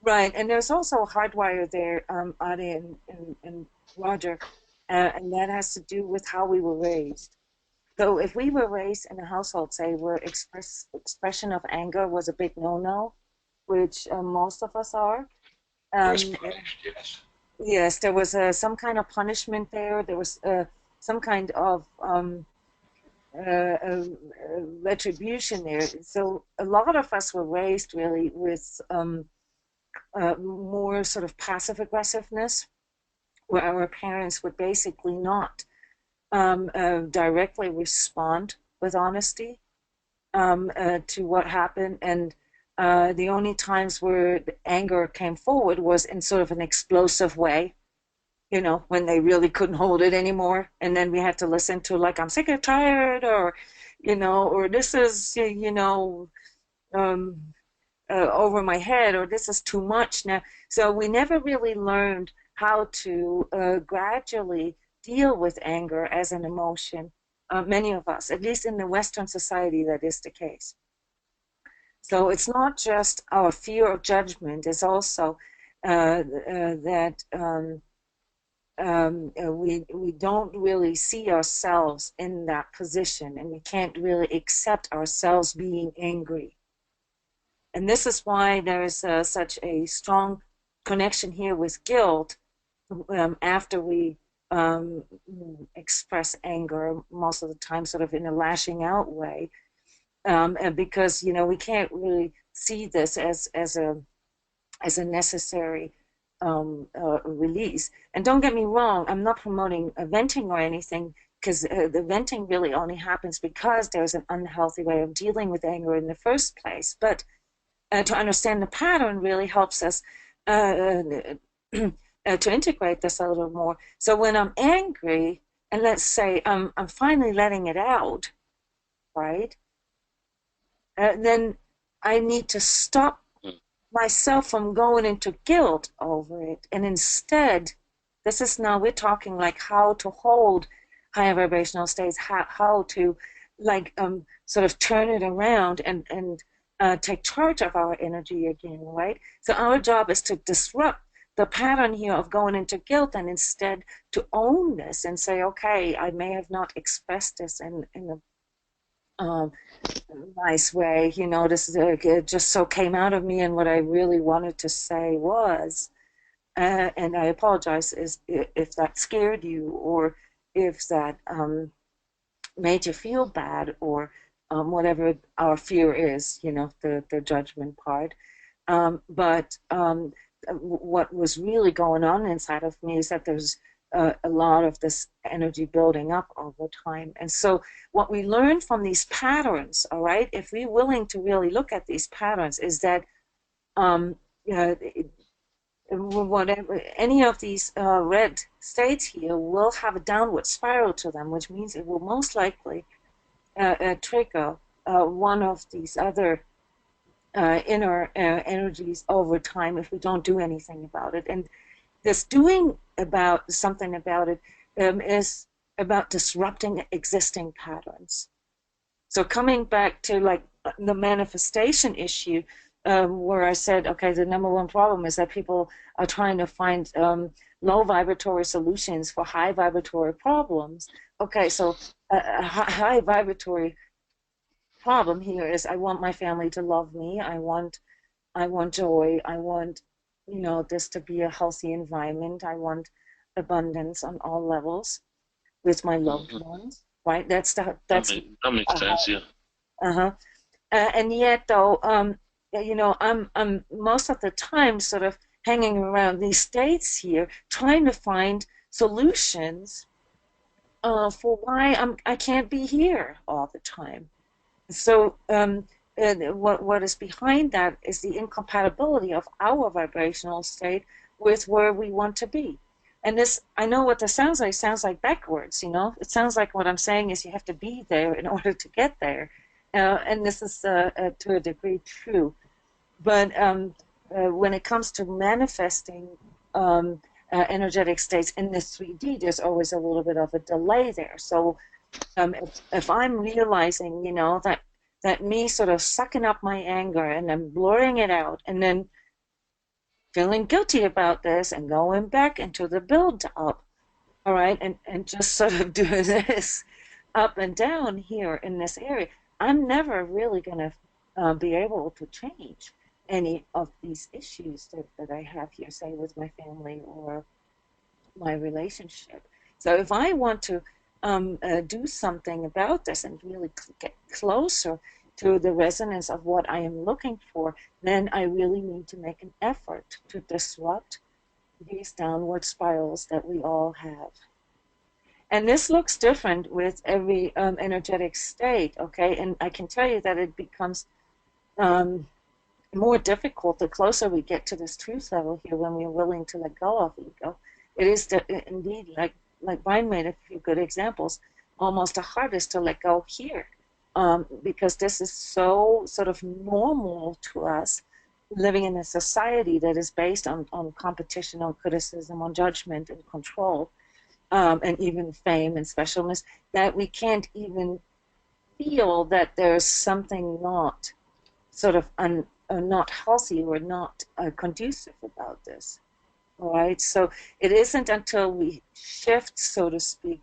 S1: Right, and there's also a hardwire there, Adi and Roger, and that has to do with how we were raised. So if we were raised in a household, say, where expression of anger was a big no-no, which most of us are,
S2: It was
S1: um,
S2: punished, yes.
S1: yes, there was some kind of punishment there. There was some kind of retribution there. So a lot of us were raised really with more sort of passive aggressiveness, where our parents would basically not directly respond with honesty to what happened. And the only times where the anger came forward was in sort of an explosive way, you know, when they really couldn't hold it anymore. And then we had to listen to, like, I'm sick or tired, or, you know, or this is, you know, um, over my head, or this is too much now. So we never really learned how to gradually deal with anger as an emotion. Many of us, at least in the Western society, that is the case. So it's not just our fear of judgment, it's also that we don't really see ourselves in that position, and we can't really accept ourselves being angry. And this is why there is such a strong connection here with guilt after we um, express anger, most of the time sort of in a lashing out way, and because, you know, we can't really see this as a necessary release. And don't get me wrong, I'm not promoting venting or anything, because the venting really only happens because there's an unhealthy way of dealing with anger in the first place. But to understand the pattern really helps us to integrate this a little more. So when I'm angry, and let's say I'm finally letting it out, right? Then I need to stop myself from going into guilt over it. And instead, this is now we're talking like how to hold higher vibrational states, how to like sort of turn it around and take charge of our energy again, right? So our job is to disrupt the pattern here of going into guilt, and instead to own this and say, okay, I may have not expressed this in a nice way, you know, this it just so came out of me, and what I really wanted to say was, and I apologize if that scared you, or if that made you feel bad, or whatever our fear is, you know, the judgment part. But what was really going on inside of me is that there's a lot of this energy building up over time. And so what we learn from these patterns, all right, if we're willing to really look at these patterns, is that whatever any of these red states here will have a downward spiral to them, which means it will most likely trigger one of these other inner energies over time if we don't do anything about it. And this doing about something about it is about disrupting existing patterns. So coming back to like the manifestation issue, where I said, okay, the number one problem is that people are trying to find low vibratory solutions for high vibratory problems. Okay, so a high vibratory problem here is I want my family to love me. I want joy. I want, this to be a healthy environment. I want abundance on all levels with my loved ones. Right? That's
S4: that makes sense. Yeah.
S1: Uh-huh. And yet, though, I'm most of the time sort of hanging around these states here, trying to find solutions for why I can't be here all the time. So what is behind that is the incompatibility of our vibrational state with where we want to be. And this, I know what this sounds like. Sounds like backwards, It sounds like what I'm saying is you have to be there in order to get there. And this is to a degree true. But when it comes to manifesting energetic states in this 3D, there's always a little bit of a delay there. So if I'm realizing, that me sort of sucking up my anger and then blurring it out and then feeling guilty about this and going back into the build up, all right, and just sort of doing this up and down here in this area, I'm never really going to be able to change any of these issues that I have here, say with my family or my relationship. So if I want to do something about this and really get closer to the resonance of what I am looking for, then I really need to make an effort to disrupt these downward spirals that we all have. And this looks different with every energetic state, okay? And I can tell you that it becomes more difficult the closer we get to this truth level here when we're willing to let go of ego. It is indeed, like Brian made a few good examples, almost the hardest to let go here. Because this is so sort of normal to us, living in a society that is based on competition, on criticism, on judgment and control, and even fame and specialness, that we can't even feel that there's something not sort of not healthy or not conducive about this. All right, so it isn't until we shift, so to speak,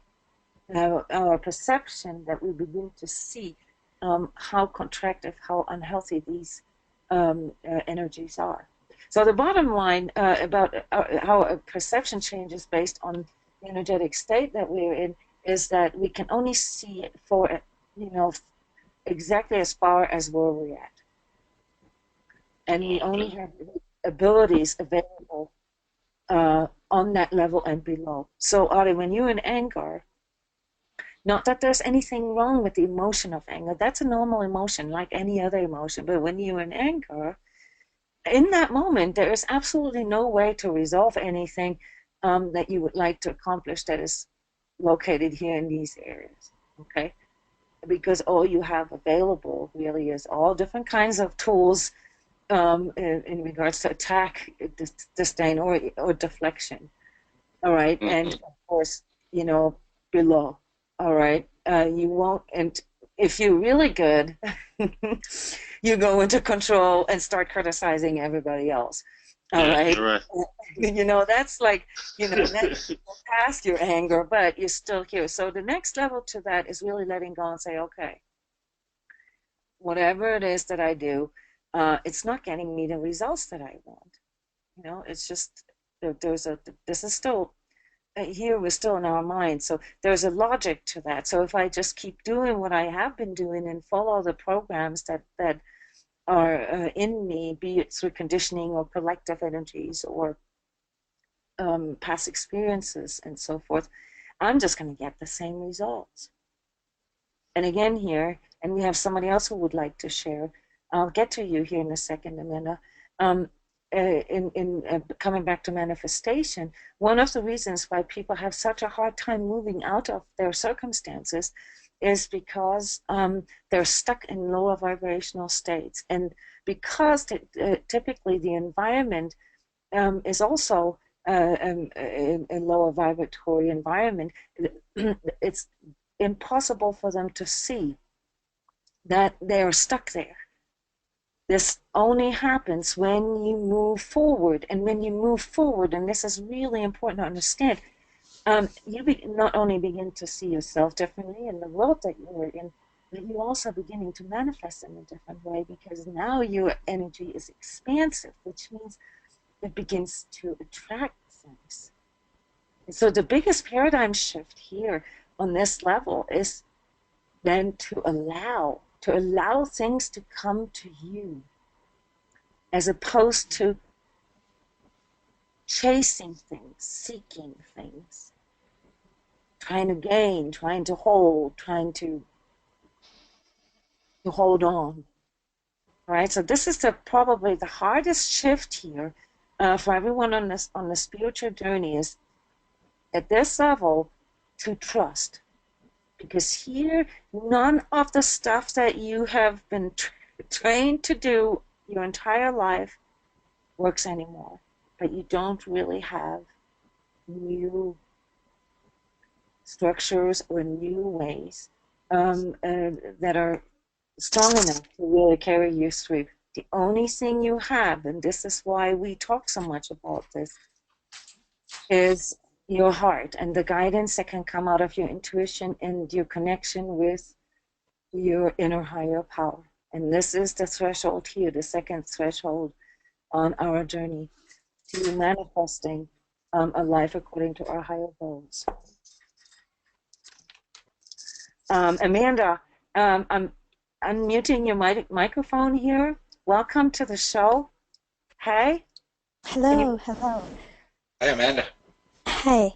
S1: our perception that we begin to see how contractive, how unhealthy these energies are. So the bottom line about how a perception changes based on the energetic state that we're in is that we can only see it for, exactly as far as where we're at. And we only have abilities available on that level and below. So Ari, when you're in anger, not that there's anything wrong with the emotion of anger. That's a normal emotion, like any other emotion. But when you're in anger, in that moment, there is absolutely no way to resolve anything that you would like to accomplish that is located here in these areas, okay? Because all you have available really is all different kinds of tools in regards to attack, disdain, or deflection, all right? Mm-hmm. And, of course, below. All right, you won't, and if you're really good, you go into control and start criticizing everybody else. All right,
S4: right.
S1: That's like, that's past your anger, but you're still here. So the next level to that is really letting go and say, okay, whatever it is that I do, it's not getting me the results that I want. It's just this is still. Here we're still in our mind, so there's a logic to that. So if I just keep doing what I have been doing and follow the programs that are in me, be it through conditioning or collective energies or past experiences and so forth, I'm just going to get the same results. And again here, and we have somebody else who would like to share. I'll get to you here in a second, Amanda. In coming back to manifestation, one of the reasons why people have such a hard time moving out of their circumstances is because they're stuck in lower vibrational states. And because typically the environment is also a lower vibratory environment, it's impossible for them to see that they're stuck there. This only happens when you move forward. And when you move forward, and this is really important to understand, you not only begin to see yourself differently in the world that you're in, but you're also beginning to manifest in a different way, because now your energy is expansive, which means it begins to attract things. And so the biggest paradigm shift here on this level is then to allow things to come to you, as opposed to chasing things, seeking things, trying to gain, trying to hold, trying to hold on. Right? So this is probably the hardest shift here for everyone on the spiritual journey, is at this level to trust. Because here, none of the stuff that you have been trained to do your entire life works anymore. But you don't really have new structures or new ways that are strong enough to really carry you through. The only thing you have, and this is why we talk so much about this, is your heart and the guidance that can come out of your intuition and your connection with your inner higher power. And this is the threshold here, the second threshold on our journey to manifesting a life according to our higher goals. Amanda, I'm unmuting your microphone here. Welcome to the show. Hey.
S5: Hello. Hello.
S2: Hi, Amanda.
S5: Hey.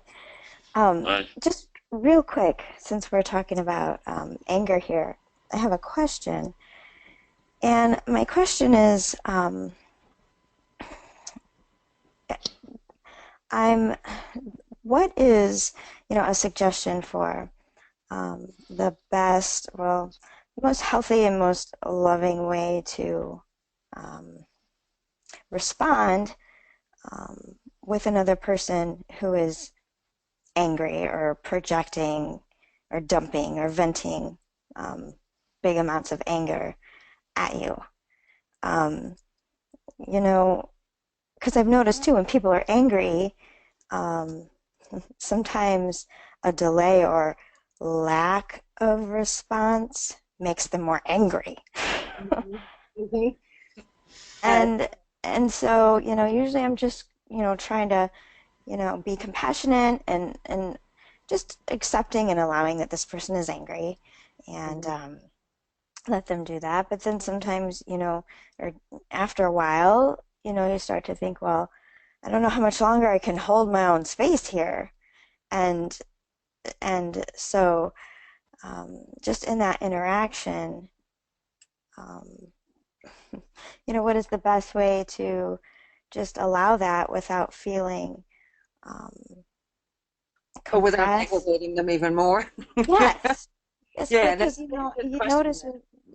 S4: Hi.
S5: Just real quick, since we're talking about anger here, I have a question. And my question is, what is, a suggestion for the best, the most healthy and most loving way to respond with another person who is angry or projecting or dumping or venting big amounts of anger at you? Because I've noticed too, when people are angry, sometimes a delay or lack of response makes them more angry.
S1: Mm-hmm.
S5: And so, usually I'm just, trying to, be compassionate and just accepting and allowing that this person is angry, and let them do that. But then sometimes, or after a while, you start to think, well, I don't know how much longer I can hold my own space here. And so just in that interaction, what is the best way to just allow that without feeling
S1: Or without
S5: compressed?
S1: aggravating them even more.
S5: Yes. Yes,
S1: Yeah,
S5: because
S1: that's
S5: you
S1: a good question.
S5: notice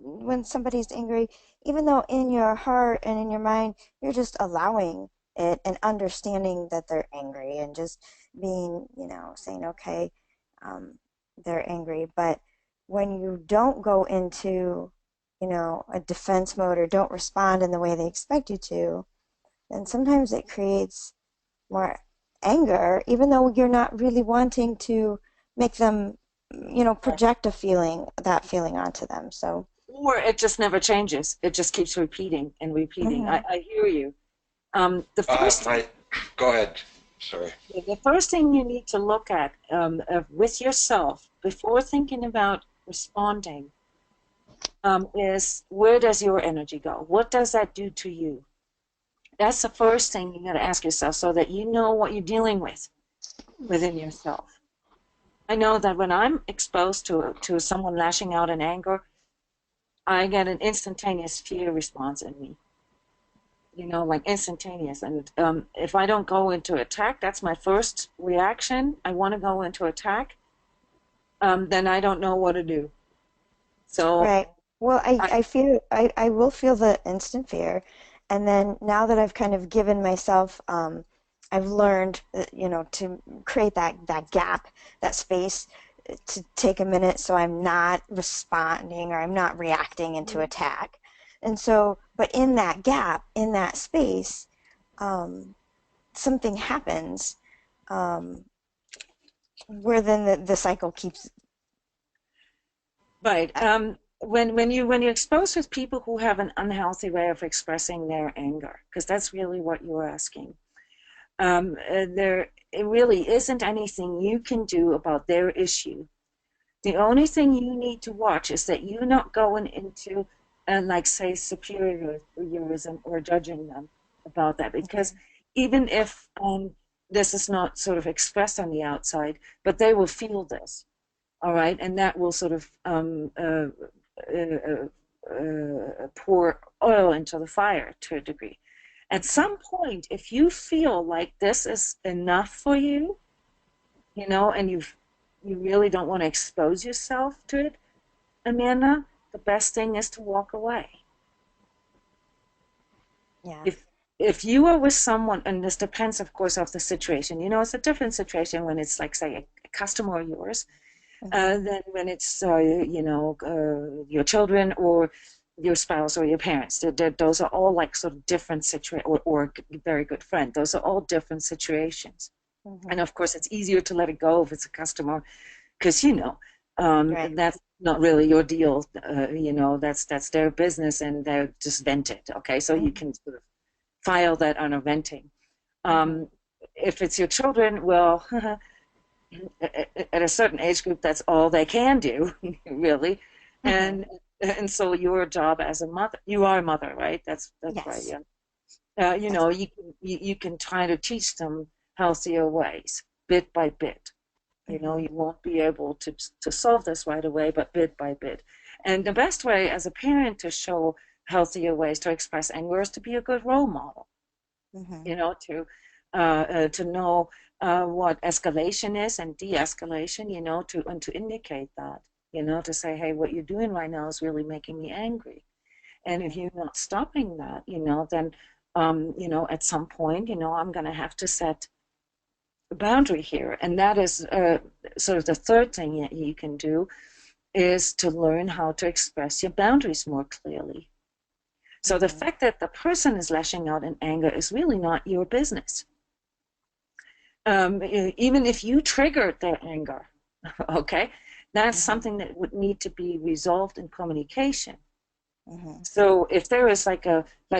S5: when somebody's angry, even though in your heart and in your mind you're just allowing it and understanding that they're angry and just being, saying, okay, they're angry. But when you don't go into, a defense mode or don't respond in the way they expect you to, then sometimes it creates more anger, even though you're not really wanting to make them, project that feeling onto them. So,
S1: Or it just never changes. It just keeps repeating and repeating.
S5: Mhm.
S1: I hear you. The first
S2: Go ahead. Sorry.
S1: the first thing you need to look at with yourself before thinking about responding is, where does your energy go? What does that do to you? That's the first thing you got to ask yourself, so that you know what you're dealing with within yourself. I know that when I'm exposed to someone lashing out in anger, I get an instantaneous fear response in me. Like instantaneous. And if I don't go into attack, that's my first reaction. I want to go into attack. Then I don't know what to do. So
S5: Right. Well,
S1: I,
S5: I will feel the instant fear. And then now that I've kind of given myself, I've learned, to create that gap, that space to take a minute so I'm not responding or I'm not reacting into attack. And so, but in that gap, in that space, something happens, um, where then the cycle keeps.
S1: right. When you're exposed with people who have an unhealthy way of expressing their anger, because that's really what you're asking. There it really isn't anything you can do about their issue. The only thing you need to watch is that you're not going into, like, say, superiorism or judging them about that. Because even if this is not sort of expressed on the outside, but they will feel this, all right? And that will sort of pour oil into the fire to a degree. At some point, if you feel like this is enough for you, and you really don't want to expose yourself to it, Amanda, the best thing is to walk away.
S5: Yeah.
S1: If you are with someone, and this depends, of course, of the situation. It's a different situation when it's like, say, a customer of yours, than when it's your children or your spouse or your parents. Those are all like sort of different situations, or a very good friend. Those are all different situations. And of course, it's easier to let it go if it's a customer, because
S5: Right.
S1: that's not really your deal. That's their business, and they're just vented. Okay, so you can sort of file that under venting. If it's your children, well, at a certain age group, that's all they can do, really. And so your job as a mother, you are a mother, right? That's right.
S5: Yes.
S1: Yeah. You can try to teach them healthier ways, bit by bit. You won't be able to solve this right away, but bit by bit. And the best way as a parent to show healthier ways to express anger is to be a good role model. To know what escalation is and de-escalation. To indicate that. To say, hey, what you're doing right now is really making me angry. And if you're not stopping that, then at some point, I'm going to have to set boundary here. And that is sort of the third thing that you can do, is to learn how to express your boundaries more clearly. So the fact that the person is lashing out in anger is really not your business. Even if you triggered their anger, okay, that's something that would need to be resolved in communication. So if there is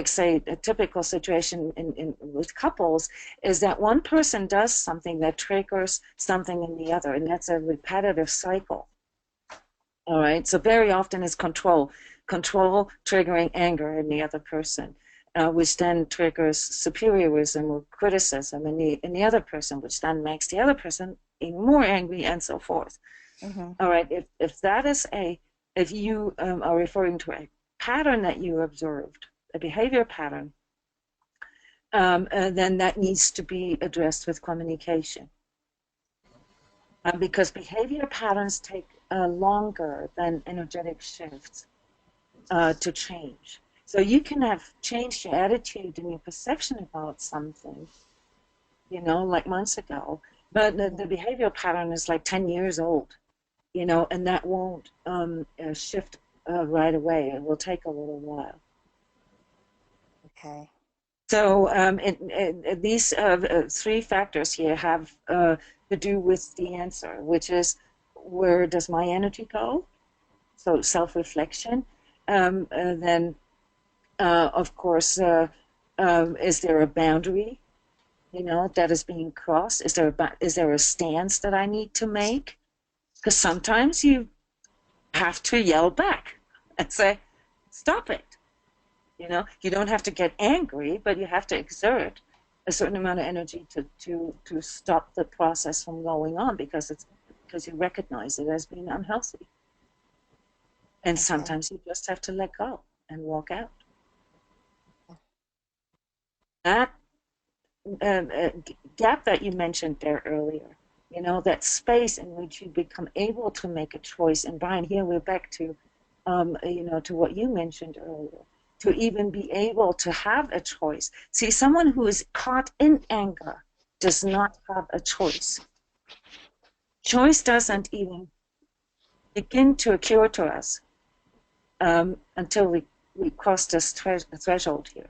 S1: say a typical situation with couples, is that one person does something that triggers something in the other, and that's a repetitive cycle. All right. So very often it's control triggering anger in the other person, which then triggers superiorism or criticism in the other person, which then makes the other person even more angry, and so forth. All right. If you are referring to a pattern that you observed, a behavior pattern, then that needs to be addressed with communication. Because behavior patterns take longer than energetic shifts to change. So you can have changed your attitude and your perception about something, like months ago, but the behavior pattern is like 10 years old, and that won't shift right away. It will take a little while.
S5: Okay.
S1: So these three factors here have to do with the answer, which is, where does my energy go? So self-reflection. Then, of course, is there a boundary, that is being crossed? Is there a stance that I need to make? Because sometimes you have to yell back and say, stop it. You know, you don't have to get angry, but you have to exert a certain amount of energy to stop the process from going on because you recognize it as being unhealthy. And
S5: Okay.
S1: sometimes you just have to let go and walk out. That gap that you mentioned there earlier, you know, that space in which you become able to make a choice. And Brian, here we're back to, you know, to what you mentioned earlier, to even be able to have a choice. See, someone who is caught in anger does not have a choice. Choice doesn't even begin to occur to us until we cross this threshold here.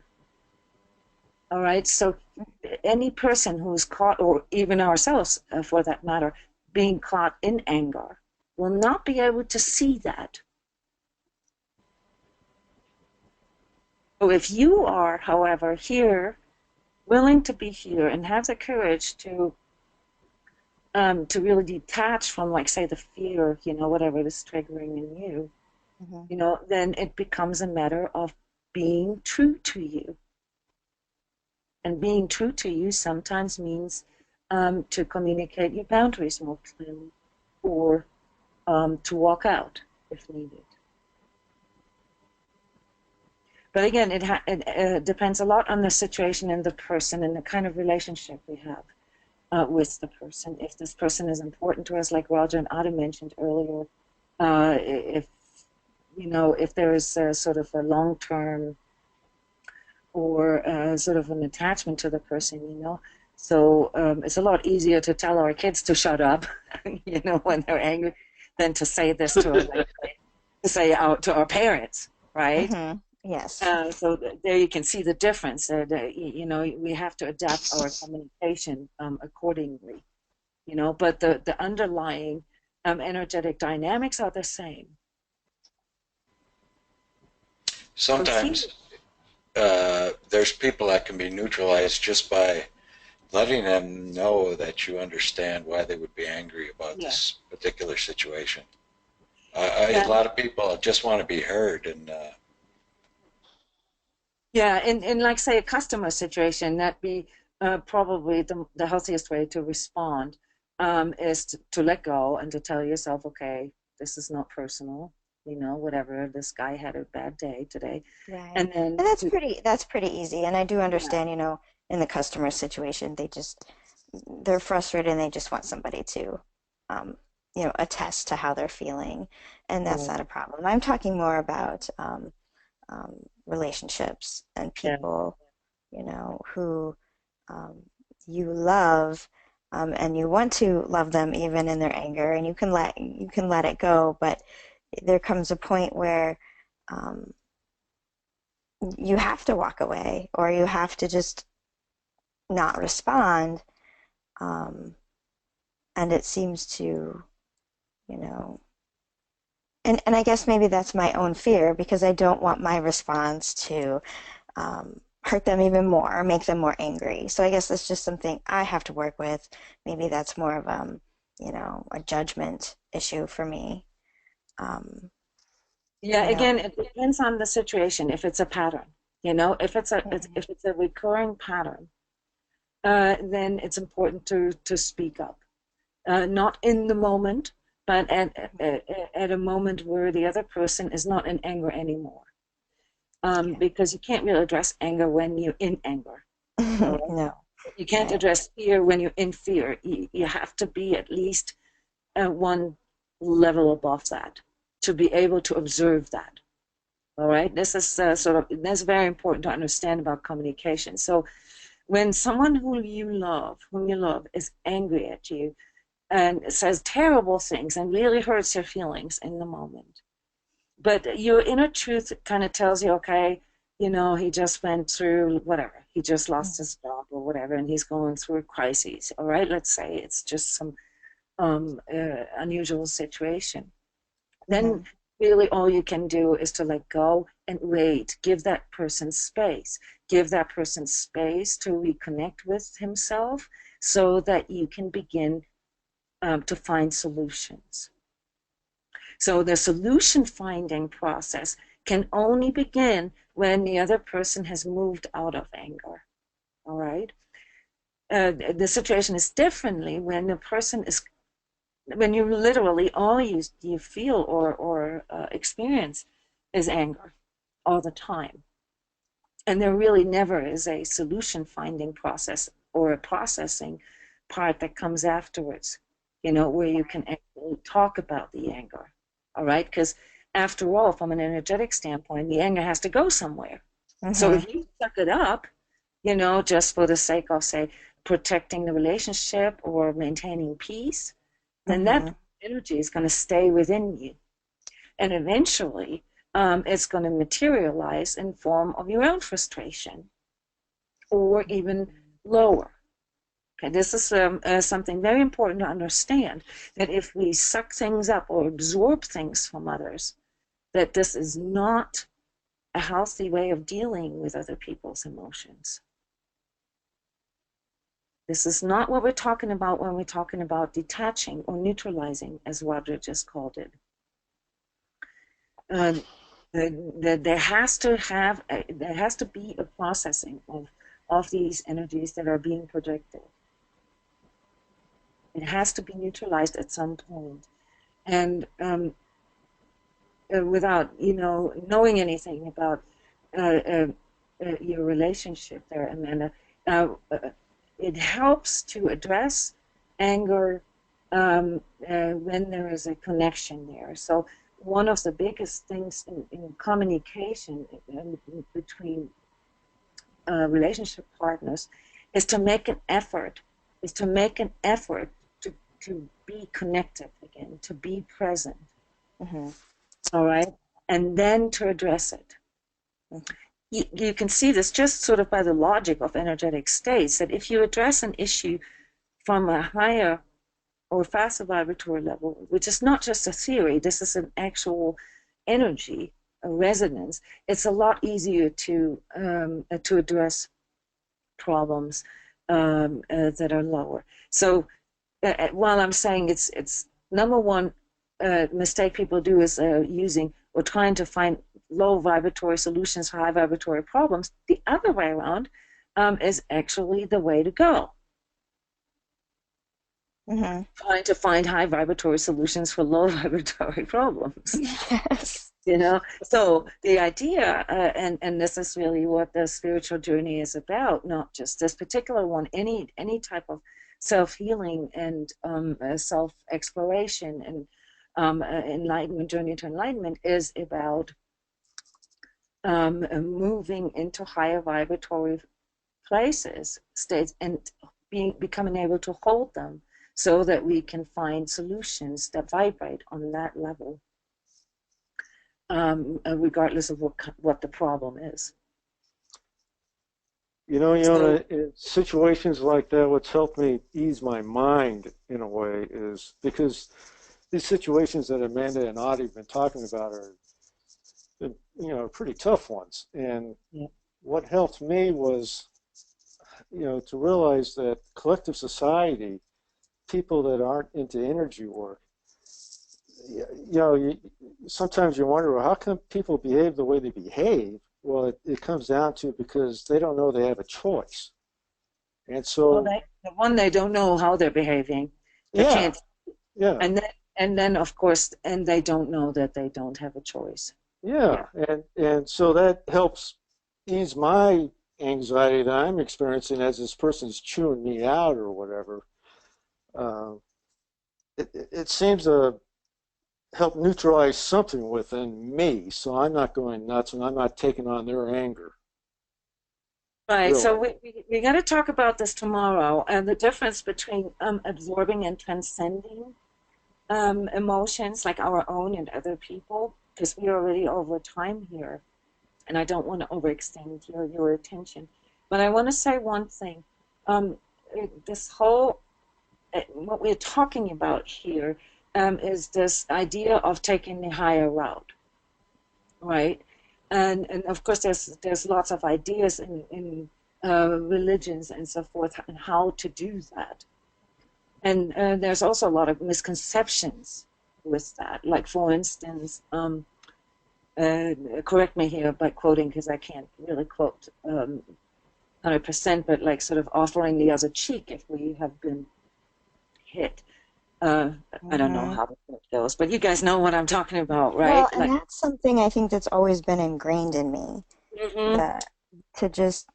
S1: All right, so any person who's caught, or even ourselves for that matter, being caught in anger will not be able to see that. So if you are, however, here, willing to be here and have the courage to really detach from, like, say, the fear, you know, whatever is triggering in you, you know, then it becomes a matter of being true to you. And being true to you sometimes means to communicate your boundaries more clearly, or to walk out if needed. But again, it depends a lot on the situation and the person and the kind of relationship we have with the person. If this person is important to us, like Roger and Ada mentioned earlier, if you know, if there is sort of a long-term or sort of an attachment to the person, you know. So it's a lot easier to tell our kids to shut up, you know, when they're angry, than to say this to to our parents, right?
S5: Yes.
S1: So there you can see the difference. You know, we have to adapt our communication accordingly, you know. But the underlying energetic dynamics are the same.
S2: Sometimes there's people that can be neutralized just by letting them know that you understand why they would be angry about this particular situation. A lot of people just want to be heard, and
S1: in like, say, a customer situation, that'd be probably the healthiest way to respond, is to let go and to tell yourself, okay, this is not personal, you know, whatever, this guy had a bad day today.
S5: Right.
S1: And then
S5: And that's pretty easy. And I do understand, you know, in the customer situation, they're frustrated and they just want somebody to, you know, attest to how they're feeling. And that's not a problem. I'm talking more about relationships and people, you know, who you love, and you want to love them even in their anger, and you can let it go, but there comes a point where you have to walk away, or you have to just not respond, and it seems to, you know, and I guess maybe that's my own fear, because I don't want my response to hurt them even more or make them more angry. So I guess that's just something I have to work with. Maybe that's more of you know, a judgment issue for me.
S1: yeah,
S5: You
S1: again,
S5: know,
S1: it depends on the situation. If it's a pattern, you know, if it's a recurring pattern, then it's important to speak up. Not in the moment, but at a moment where the other person is not in anger anymore. Because you can't really address anger when you're in anger. All right?
S5: no,
S1: You can't
S5: right.
S1: address fear when you're in fear. You have to be at least one level above that to be able to observe that. All right, this is that's very important to understand about communication. So when someone whom you love, is angry at you and says terrible things and really hurts your feelings in the moment, but your inner truth kind of tells you, okay, you know, he just went through whatever, he just lost his job or whatever, and he's going through a crisis. All right, let's say it's just some unusual situation. Then really all you can do is to let go and wait. Give that person space. Give that person space to reconnect with himself so that you can begin to find solutions. So the solution finding process can only begin when the other person has moved out of anger. All right. The situation is differently when the person is, when you literally all you feel or experience is anger all the time, and there really never is a solution finding process or a processing part that comes afterwards, where you can actually talk about the anger. All right, because after all, from an energetic standpoint, the anger has to go somewhere. So
S5: Mm-hmm.
S1: if you suck it up, just for the sake of, say, protecting the relationship or maintaining peace, then
S5: Mm-hmm.
S1: that energy is going to stay within you. And eventually, it's going to materialize in form of your own frustration or even lower. Okay, this is something very important to understand, that if we suck things up or absorb things from others, that this is not a healthy way of dealing with other people's emotions. This is not what we're talking about when we're talking about detaching or neutralizing, as Roger just called it. There has to be a processing of these energies that are being projected. It has to be neutralized at some point, and without knowing anything about your relationship there, Amanda, it helps to address anger when there is a connection there. So one of the biggest things in communication between relationship partners is to make an effort, to be connected again, to be present.
S5: Mm-hmm.
S1: All right, and then to address it. You can see this just sort of by the logic of energetic states, that if you address an issue from a higher or faster vibratory level, which is not just a theory, this is an actual energy, a resonance, it's a lot easier to address problems that are lower. So while I'm saying it's number one mistake people do is using or trying to find low vibratory solutions for high vibratory problems, the other way around is actually the way to go.
S5: Mm-hmm.
S1: Trying to find high vibratory solutions for low vibratory problems.
S5: Yes.
S1: So the idea, and this is really what the spiritual journey is about, not just this particular one, any type of self-healing and self-exploration and enlightenment, journey to enlightenment, is about moving into higher vibratory places, states, and becoming able to hold them so that we can find solutions that vibrate on that level, regardless of what the problem is.
S3: Yona, in situations like that, what's helped me ease my mind in a way is because these situations that Amanda and Audie have been talking about are, pretty tough ones. And
S1: Yeah.
S3: what helped me was, to realize that collective society, people that aren't into energy work, sometimes you wonder, well, how come people behave the way they behave? Well, it comes down to because they don't know they have a choice. And so,
S1: They don't know how they're behaving. They
S3: yeah,
S1: can't,
S3: yeah,
S1: and then of course, and they don't know that they don't have a choice.
S3: yeah. And so that helps ease my anxiety that I'm experiencing as this person's chewing me out or whatever. Uh, it seems to help neutralize something within me, so I'm not going nuts and I'm not taking on their anger.
S1: Right.
S3: Really.
S1: So we got to talk about this tomorrow, and the difference between absorbing and transcending emotions like our own and other people, because we're already over time here, and I don't want to overextend your attention. But I want to say one thing. This whole, what we're talking about here is this idea of taking the higher route, right? And of course, there's lots of ideas in religions and so forth on how to do that. And there's also a lot of misconceptions with that. Like, for instance, correct me here by quoting because I can't really quote 100%, but like sort of offering the other cheek if we have been hit. I don't know
S5: Mm-hmm.
S1: how it goes, but you guys know what I'm talking about,
S5: Well,
S1: right?
S5: and
S1: Like,
S5: that's something I think that's always been ingrained in me.
S1: mm-hmm,
S5: The to just,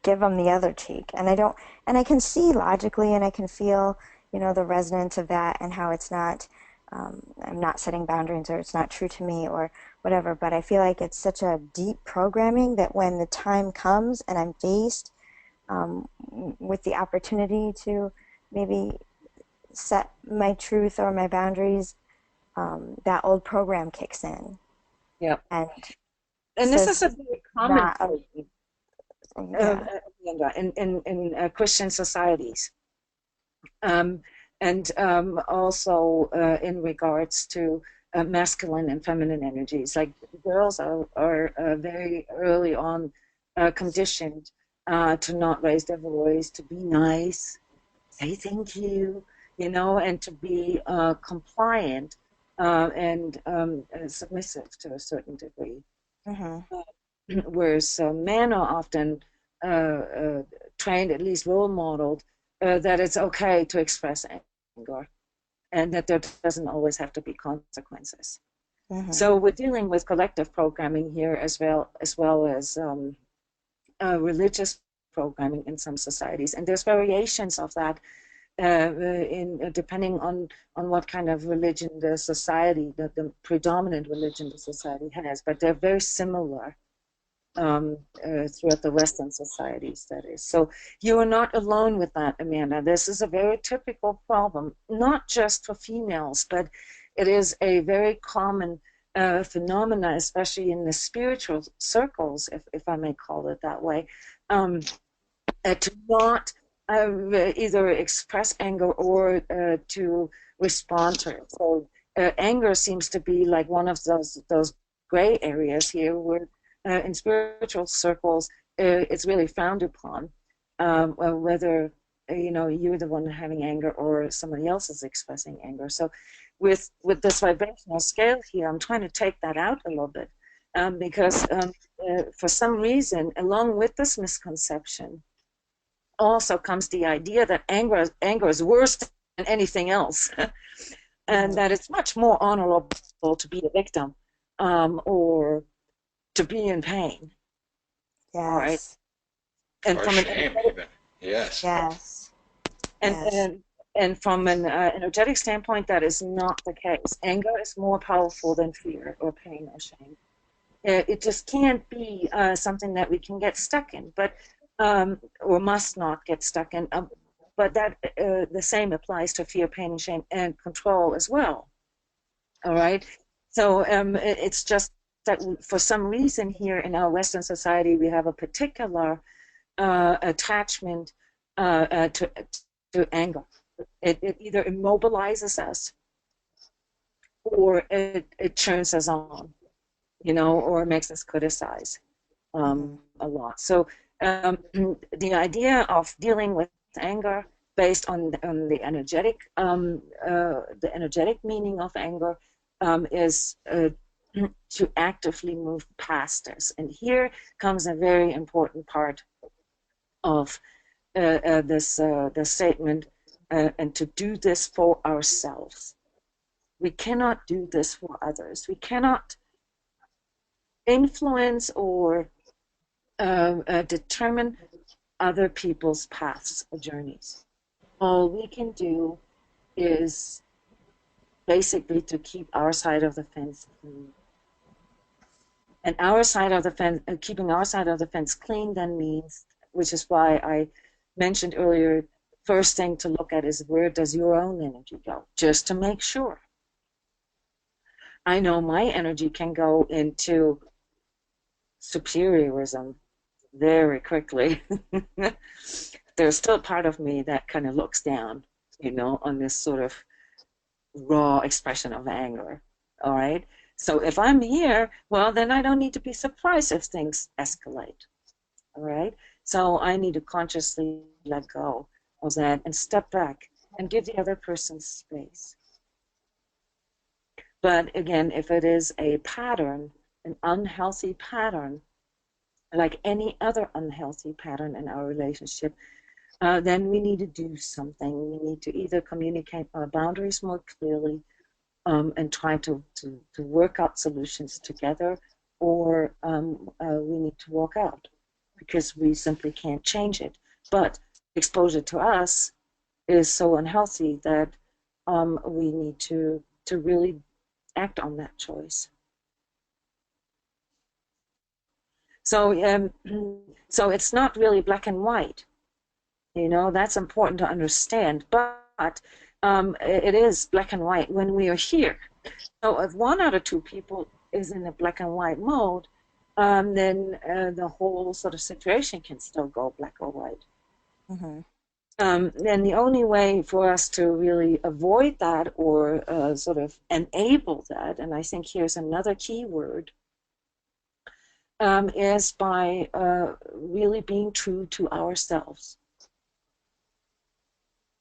S5: give them the other cheek. And I don't, and I can see logically and I can feel, the resonance of that and how it's not, I'm not setting boundaries or it's not true to me or whatever. But I feel like it's such a deep programming that when the time comes and I'm faced with the opportunity to maybe set my truth or my boundaries, that old program kicks in
S1: yeah.
S5: and
S1: And this is a
S5: says,
S1: very common
S5: not,
S1: thing uh,
S5: yeah.
S1: in Christian societies. Um, and also in regards to masculine and feminine energies. Like girls are very early on conditioned to not raise their voice, to be nice, say thank you, and to be compliant and submissive to a certain degree.
S5: Mm-hmm.
S1: Whereas men are often uh, uh, trained, at least role modeled, that it's okay to express anger and that there doesn't always have to be consequences.
S5: Mm-hmm.
S1: So we're dealing with collective programming here as well as religious programming in some societies, and there's variations of that in depending on what kind of religion the society, the predominant religion the society has, but they're very similar throughout the Western societies, that is. So you are not alone with that, Amanda. This is a very typical problem, not just for females, but it is a very common phenomena, especially in the spiritual circles, if I may call it that way, to not either express anger or to respond to it. So anger seems to be like one of those gray areas here where in spiritual circles it's really frowned upon, whether you're the one having anger or somebody else is expressing anger. So with this vibrational scale here, I'm trying to take that out a little bit because for some reason, along with this misconception, also comes the idea that anger is worse than anything else, and
S5: Mm-hmm.
S1: that it's much more honorable to be a victim or to be in pain. All right,
S5: Yes.
S1: and
S2: Or
S1: from an
S2: shame, even. Yes.
S5: Yes.
S1: and
S5: Yes.
S1: and and from an energetic standpoint, that is not the case. Anger is more powerful than fear or pain or shame. It just can't be something that we can get stuck in, but or must not get stuck in. But that the same applies to fear, pain, and shame, and control as well. All right. So it's just that for some reason here in our Western society, we have a particular attachment to anger. It either immobilizes us or it turns us on, or makes us criticize
S5: Mm-hmm.
S1: a lot. So the idea of dealing with anger based on the energetic meaning of anger is to actively move past this. And here comes a very important part of the statement, and to do this for ourselves. We cannot do this for others. We cannot influence or determine other people's paths or journeys. All we can do is basically to keep our side of the fence clean. And our side of the fence, keeping our side of the fence clean then means, which is why I mentioned earlier, first thing to look at is where does your own energy go? Just to make sure. I know my energy can go into superiorism very quickly. There's still part of me that kind of looks down, on this sort of raw expression of anger. All right. So if I'm here, well, then I don't need to be surprised if things escalate. All right. So I need to consciously let go of that and step back and give the other person space. But again, if it is a pattern, an unhealthy pattern, like any other unhealthy pattern in our relationship, then we need to do something. We need to either communicate our boundaries more clearly, and try to work out solutions together, or we need to walk out because we simply can't change it. But exposure to us is so unhealthy that we need to really act on that choice. So so it's not really black and white. You know, that's important to understand. But it is black and white when we are here. So if 1 out of 2 people is in a black and white mode, then the whole sort of situation can still go black or white.
S5: Mm-hmm.
S1: And the only way for us to really avoid that, or sort of enable that, and I think here's another key word, is by really being true to ourselves.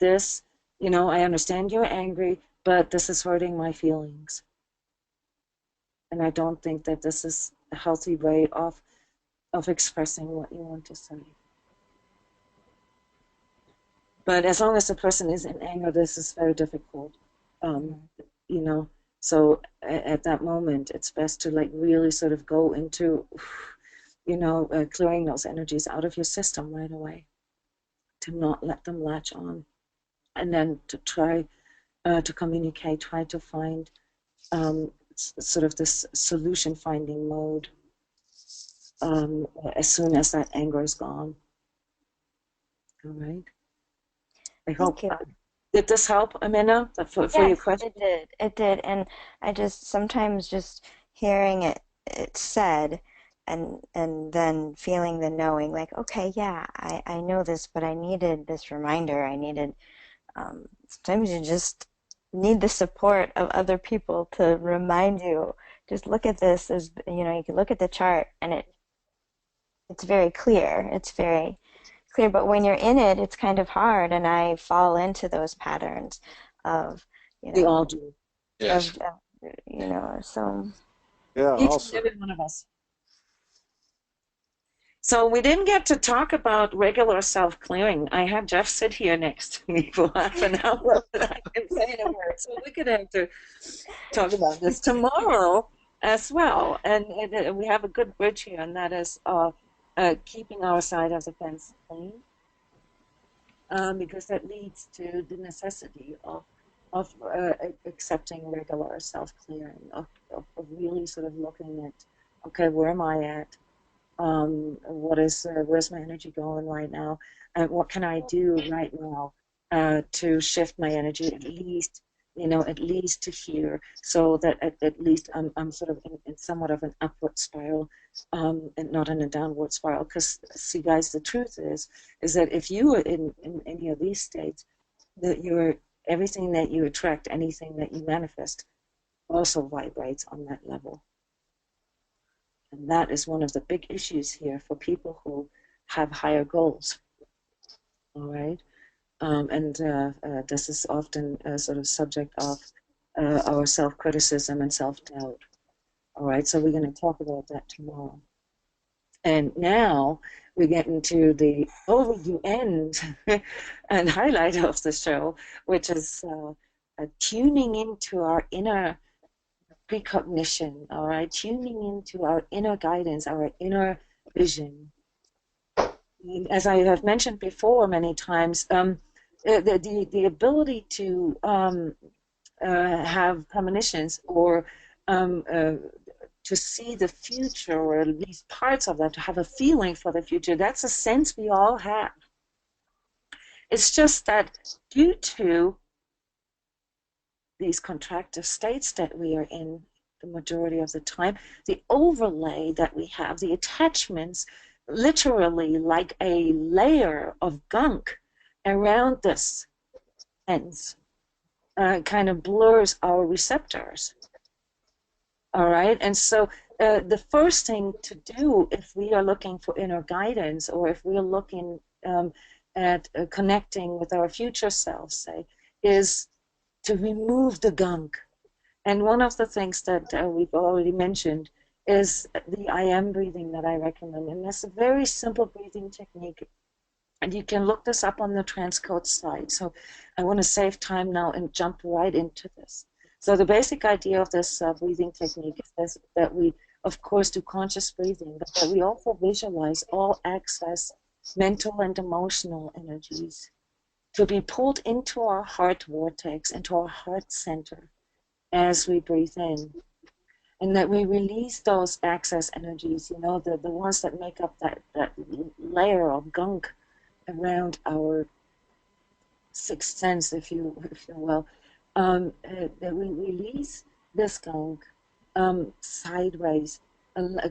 S1: This, you know, I understand you're angry, but this is hurting my feelings. And I don't think that this is a healthy way of expressing what you want to say. But as long as the person is in anger, this is very difficult. You know, so at that moment, it's best to like really sort of go into, you know, clearing those energies out of your system right away, to not let them latch on, and then to try to communicate, try to find sort of this solution finding mode as soon as that anger is gone. All right. I hope.
S5: Thank you.
S1: Did this help, Amina, for your
S5: Yes,
S1: question?
S5: it did. It did. And I just sometimes just hearing it said and then feeling the knowing, like, okay, yeah, I know this, but I needed this reminder. I needed sometimes you just need the support of other people to remind you. Just look at this as, you know, you can look at the chart and it's very clear. It's very clear, but when you're in it, it's kind of hard, and I fall into those patterns of, you
S1: We all
S5: know,
S1: do.
S2: Yes.
S5: you know, so
S3: Yeah,
S1: Each and
S3: also.
S1: every one of us. So we didn't get to talk about regular self-clearing. I had Jeff sit here next to me for half an hour, but I didn't say a word. So we're going to have to talk about this tomorrow as well. And we have a good bridge here, and that is keeping our side of the fence clean, because that leads to the necessity of accepting regular self-clearing, of really sort of looking at, okay, where am I at? Where's my energy going right now? And what can I do right now to shift my energy at least to here, so that at least I'm sort of in somewhat of an upward spiral, and not in a downward spiral. Because see, guys, the truth is that if you are in any of these states, that you're everything that you attract, anything that you manifest, also vibrates on that level. And that is one of the big issues here for people who have higher goals. All right. And this is often a sort of subject of our self-criticism and self-doubt. All right. So we're going to talk about that tomorrow. And now we get into the overview end and highlight of the show, which is tuning into our inner precognition, all right, tuning into our inner guidance, our inner vision. As I have mentioned before many times, the ability to have premonitions, or to see the future, or at least parts of that, to have a feeling for the future, that's a sense we all have. It's just that due to these contractive states that we are in the majority of the time, the overlay that we have, the attachments, literally like a layer of gunk around this sense, kind of blurs our receptors. All right, and so the first thing to do if we are looking for inner guidance, or if we're looking at connecting with our future selves, say, is to remove the gunk, And one of the things that we've already mentioned is the I am breathing that I recommend. And that's a very simple breathing technique. And you can look this up on the transCODES site. So I want to save time now and jump right into this. So the basic idea of this breathing technique is that we, of course, do conscious breathing, but that we also visualize all excess mental and emotional energies to be pulled into our heart vortex, into our heart center as we breathe in. And that we release those excess energies, you know, the ones that make up that layer of gunk around our sixth sense, if you will, that we release this gunk sideways,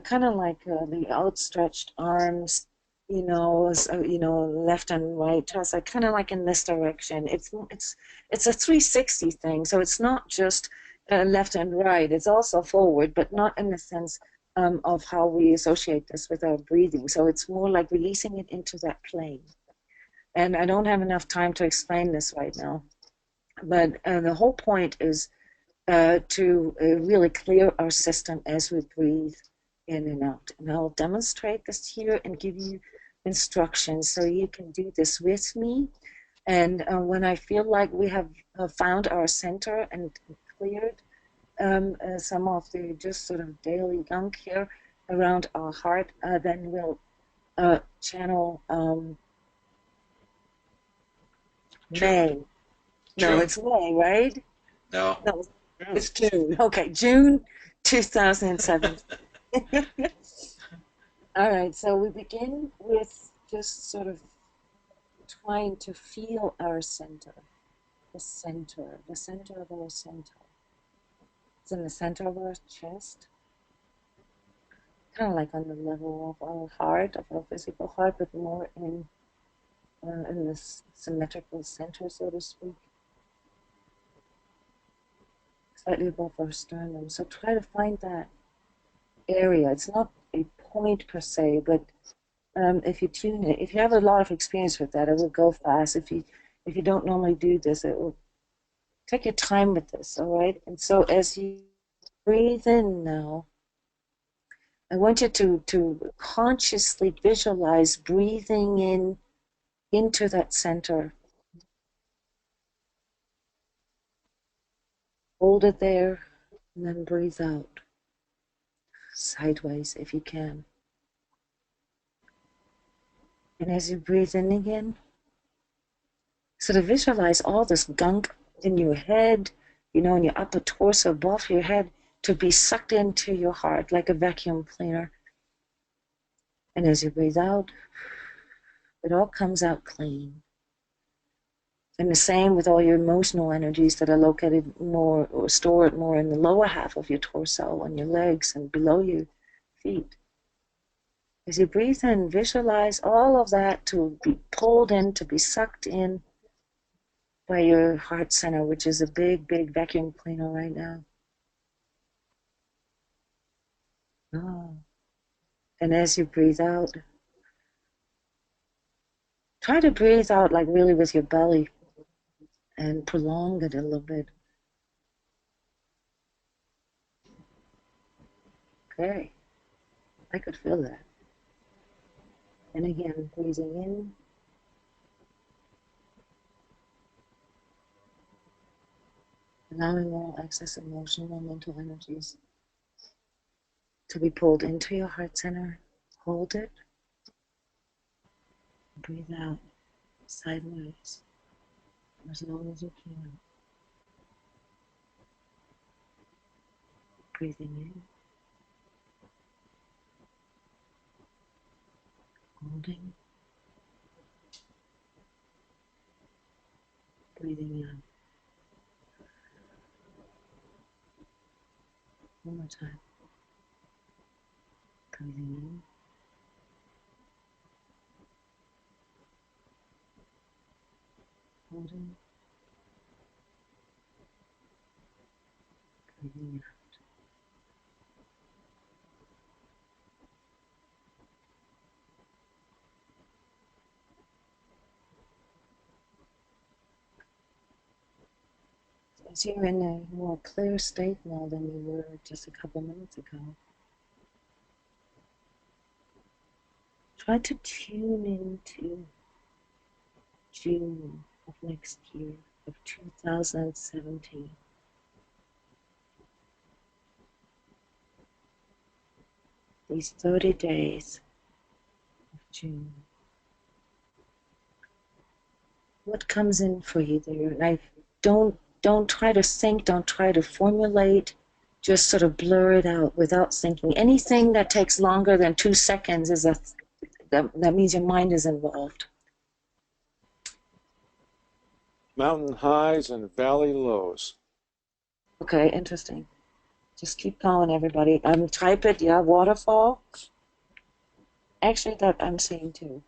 S1: kind of like the outstretched arms, left and right. So kind of like in this direction. It's a 360 thing, so it's not just left and right. It's also forward, but not in the sense of how we associate this with our breathing. So it's more like releasing it into that plane. And I don't have enough time to explain this right now. But the whole point is to really clear our system as we breathe in and out. And I'll demonstrate this here and give you instructions so you can do this with me. And when I feel like we have found our center and cleared some of the just sort of daily gunk here around our heart, then we'll channel May. No,
S2: June.
S1: it's May, right?
S2: No.
S1: No, it's June. Okay, June 2007. All right, so we begin with just sort of trying to feel our center, the center of our center. It's in the center of our chest, kind of like on the level of our heart, of our physical heart, but more in this symmetrical center, so to speak. Slightly above our sternum. So try to find that area. It's not a point per se, but if you tune it, if you have a lot of experience with that, it will go fast. If you don't normally do this, it will take your time with this, all right? And so as you breathe in now, I want you to consciously visualize breathing in into that center. Hold it there and then breathe out sideways if you can. And as you breathe in again, sort of visualize all this gunk in your head, in your upper torso, above your head, to be sucked into your heart like a vacuum cleaner. And as you breathe out, it all comes out clean. And the same with all your emotional energies that are located more or stored more in the lower half of your torso, on your legs and below your feet. As you breathe in, visualize all of that to be pulled in, to be sucked in by your heart center, which is a big, big vacuum cleaner right now. Oh. And as you breathe out, try to breathe out like really with your belly and prolong it a little bit. Okay, I could feel that. And again, breathing in. Allowing all excess emotional and mental energies to be pulled into your heart center. Hold it. Breathe out sideways as long as you can. Breathing in. Holding. Breathing out. One more time. Breathing in. Holding. Breathing out. Because you're in a more clear state now than you were just a couple minutes ago. Try to tune into June of next year, of 2017. These 30 days of June. What comes in for you there? And don't try to think, don't try to formulate, just sort of blur it out without thinking. Anything that takes longer than 2 seconds is that means your mind is involved.
S3: Mountain highs and valley lows.
S1: Okay, interesting. Just keep going, everybody. Type it, yeah, waterfall. Actually, that I'm seeing too.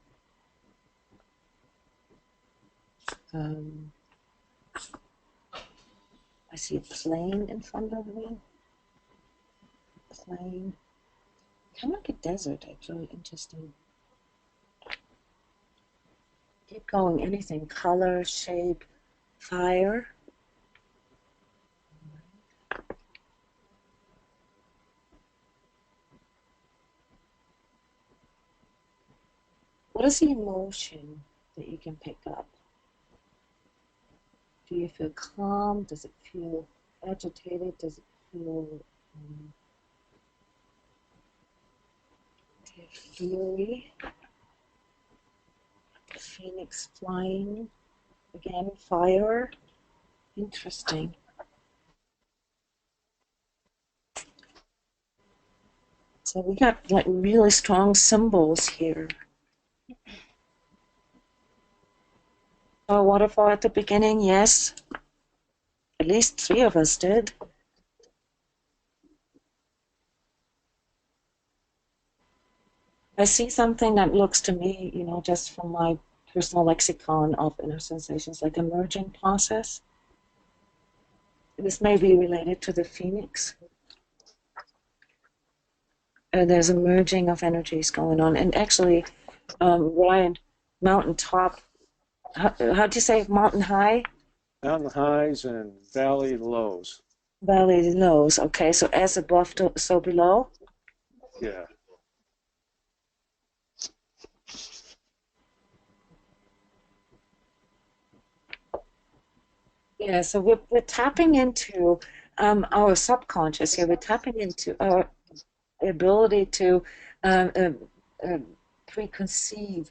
S1: I see a plane in front of me. Plane. Kind of like a desert, actually. Interesting. Keep going. Anything. Color, shape, fire. What is the emotion that you can pick up? Do you feel calm? Does it feel agitated? Does it feel fury? Phoenix flying. Again, fire. Interesting. So we got like really strong symbols here. A waterfall at the beginning, yes. At least 3 of us did. I see something that looks to me, you know, just from my personal lexicon of inner sensations, like a merging process. This may be related to the phoenix. There's a merging of energies going on. And actually, Ryan, mountaintop, how do you say mountain high?
S3: Mountain highs and valley lows.
S1: Valley lows, okay. So as above, so below?
S3: Yeah.
S1: Yeah, so we're tapping into our subconscious here. We're tapping into our ability to um, um, preconceive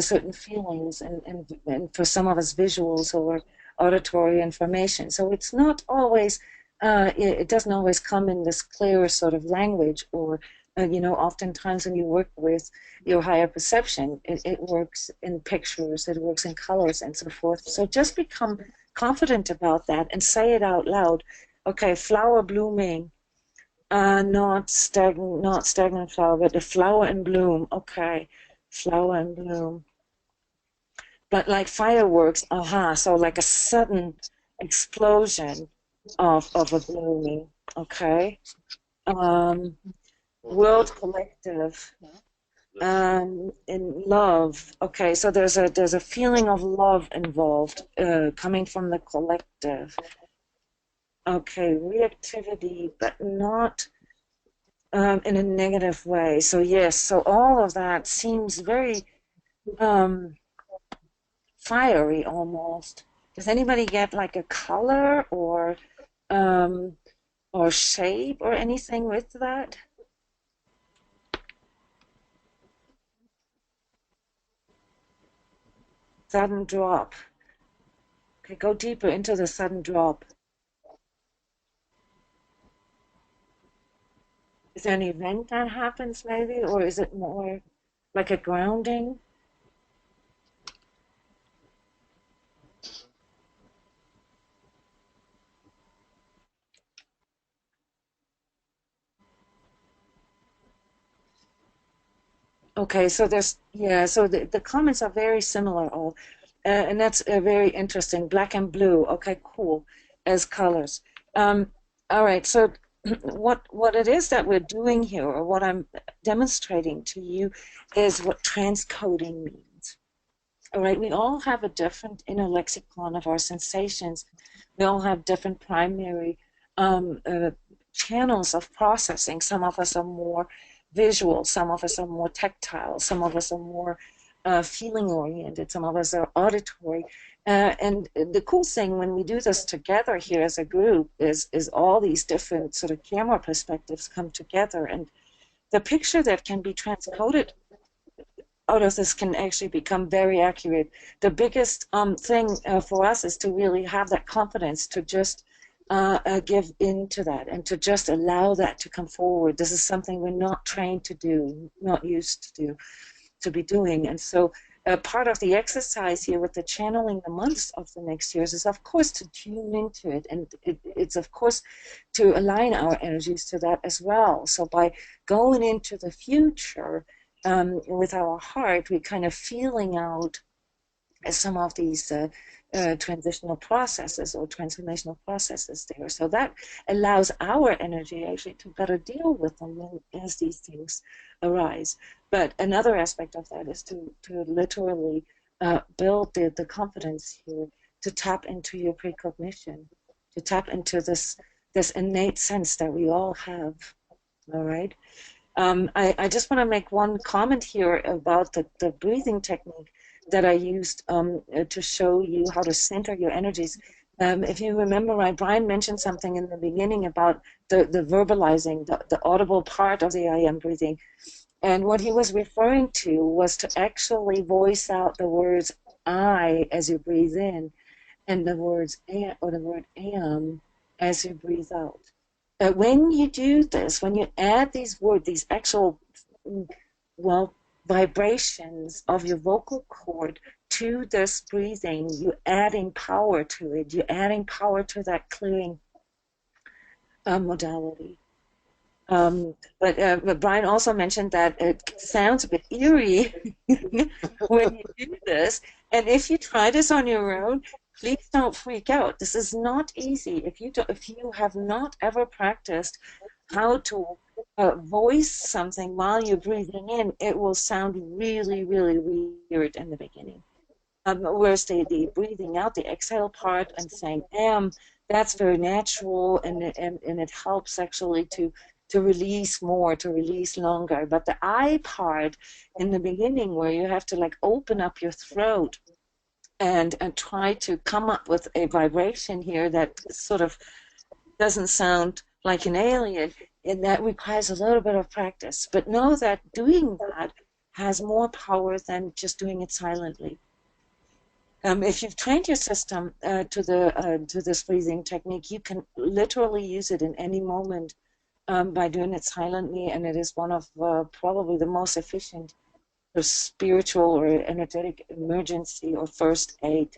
S1: certain feelings and for some of us visuals or auditory information. So it's not always, it doesn't always come in this clear sort of language or, you know, oftentimes when you work with your higher perception, it works in pictures, it works in colors and so forth. So just become confident about that and say it out loud. Okay, flower blooming. Not stagnant flower, but a flower in bloom. Okay, flower in bloom. But like fireworks, so like a sudden explosion of a blooming. Okay. World collective. In love. Okay, so there's a feeling of love involved, coming from the collective. Okay, reactivity, but not in a negative way. So yes, so all of that seems very fiery almost. Does anybody get like a color or shape or anything with that? Sudden drop. Okay, go deeper into the sudden drop. Is there an event that happens maybe, or is it more like a grounding? Okay, so so the comments are very similar all, and that's very interesting. Black and blue, okay, cool, as colors. All right, so what it is that we're doing here, or what I'm demonstrating to you, is what transcoding means. All right, we all have a different inner lexicon of our sensations. We all have different primary um, uh, channels of processing. Some of us are more visual, some of us are more tactile, some of us are more feeling oriented, some of us are auditory. And the cool thing when we do this together here as a group is all these different sort of camera perspectives come together, and the picture that can be transcoded out of this can actually become very accurate. The biggest thing for us is to really have that confidence to just give in to that and to just allow that to come forward. This is something we're not trained to do, not used to do, to be doing. And so part of the exercise here with the channeling the months of the next years is, of course, to tune into it. And it's, of course, to align our energies to that as well. So by going into the future, with our heart, we're kind of feeling out some of these transitional processes or transformational processes there. So that allows our energy actually to better deal with them as these things arise. But another aspect of that is to literally build the confidence here, to tap into your precognition, to tap into this innate sense that we all have. All right. I just want to make one comment here about the breathing technique that I used to show you how to center your energies. If you remember right, Brian mentioned something in the beginning about the verbalizing, the audible part of the I am breathing. And what he was referring to was to actually voice out the words I as you breathe in, and the words or the word am as you breathe out. When you do this, when you add these words, these actual, well, vibrations of your vocal cord to this breathing, you're adding power to it. You're adding power to that clearing modality. But Brian also mentioned that it sounds a bit eerie when you do this. And if you try this on your own, please don't freak out. This is not easy. If you have not ever practiced how to voice something while you're breathing in, it will sound really, really weird in the beginning. Whereas the breathing out, the exhale part and saying am, that's very natural, and it helps actually to release more, to release longer. But the I part in the beginning, where you have to like open up your throat and try to come up with a vibration here that sort of doesn't sound like an alien, and that requires a little bit of practice. But know that doing that has more power than just doing it silently. If you've trained your system to this breathing technique, you can literally use it in any moment by doing it silently, and it is one of probably the most efficient spiritual or energetic emergency or first aid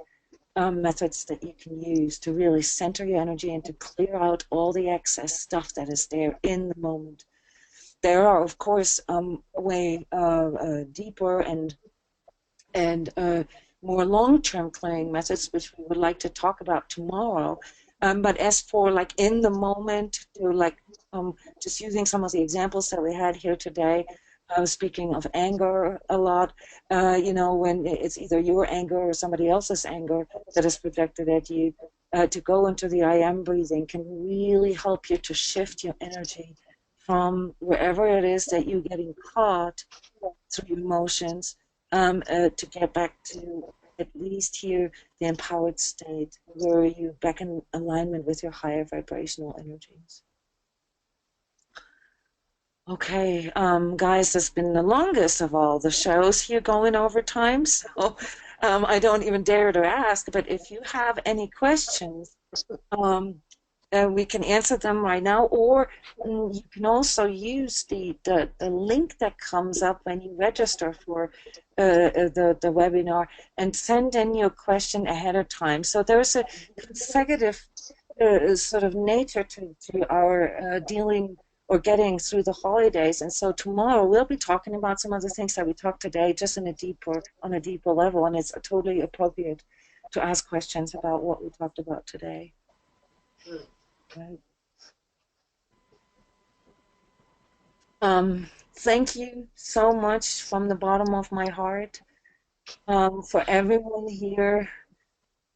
S1: methods that you can use to really center your energy and to clear out all the excess stuff that is there in the moment. There are, of course, way deeper and more long-term clearing methods, which we would like to talk about tomorrow. But as for like in the moment, to like just using some of the examples that we had here today, speaking of anger a lot, when it's either your anger or somebody else's anger that is projected at you, to go into the I am breathing can really help you to shift your energy from wherever it is that you're getting caught through emotions, to get back to at least here the empowered state where you're back in alignment with your higher vibrational energies. Okay, guys, this has been the longest of all the shows here going over time, so I don't even dare to ask, but if you have any questions, we can answer them right now, or you can also use the link that comes up when you register for the webinar and send in your question ahead of time. So there's a consecutive sort of nature to our dealing or getting through the holidays. And so tomorrow we'll be talking about some of the things that we talked today, just on a deeper level, and it's totally appropriate to ask questions about what we talked about today. Right. Thank you so much from the bottom of my heart for everyone here,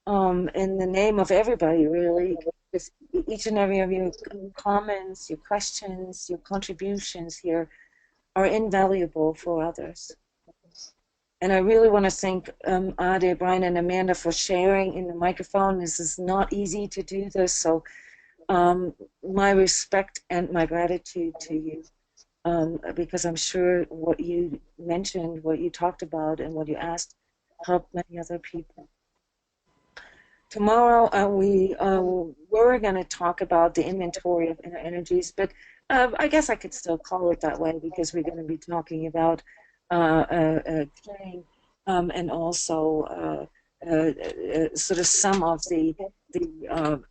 S1: in the name of everybody, really, because each and every of your comments, your questions, your contributions here are invaluable for others. And I really want to thank Ade, Brian, and Amanda for sharing in the microphone. This is not easy to do this, so my respect and my gratitude to you, because I'm sure what you mentioned, what you talked about, and what you asked helped many other people. Tomorrow, we're going to talk about the inventory of inner energies, but I guess I could still call it that way because we're going to be talking about clearing, and also sort of some of the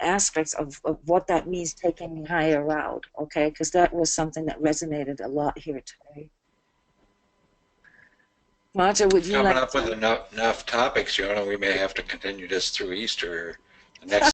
S1: aspects of what that means taking the higher route, okay? Because that was something that resonated a lot here today. Roger, would you
S2: Coming
S1: like
S2: up with enough topics, we may have to continue this through Easter. The next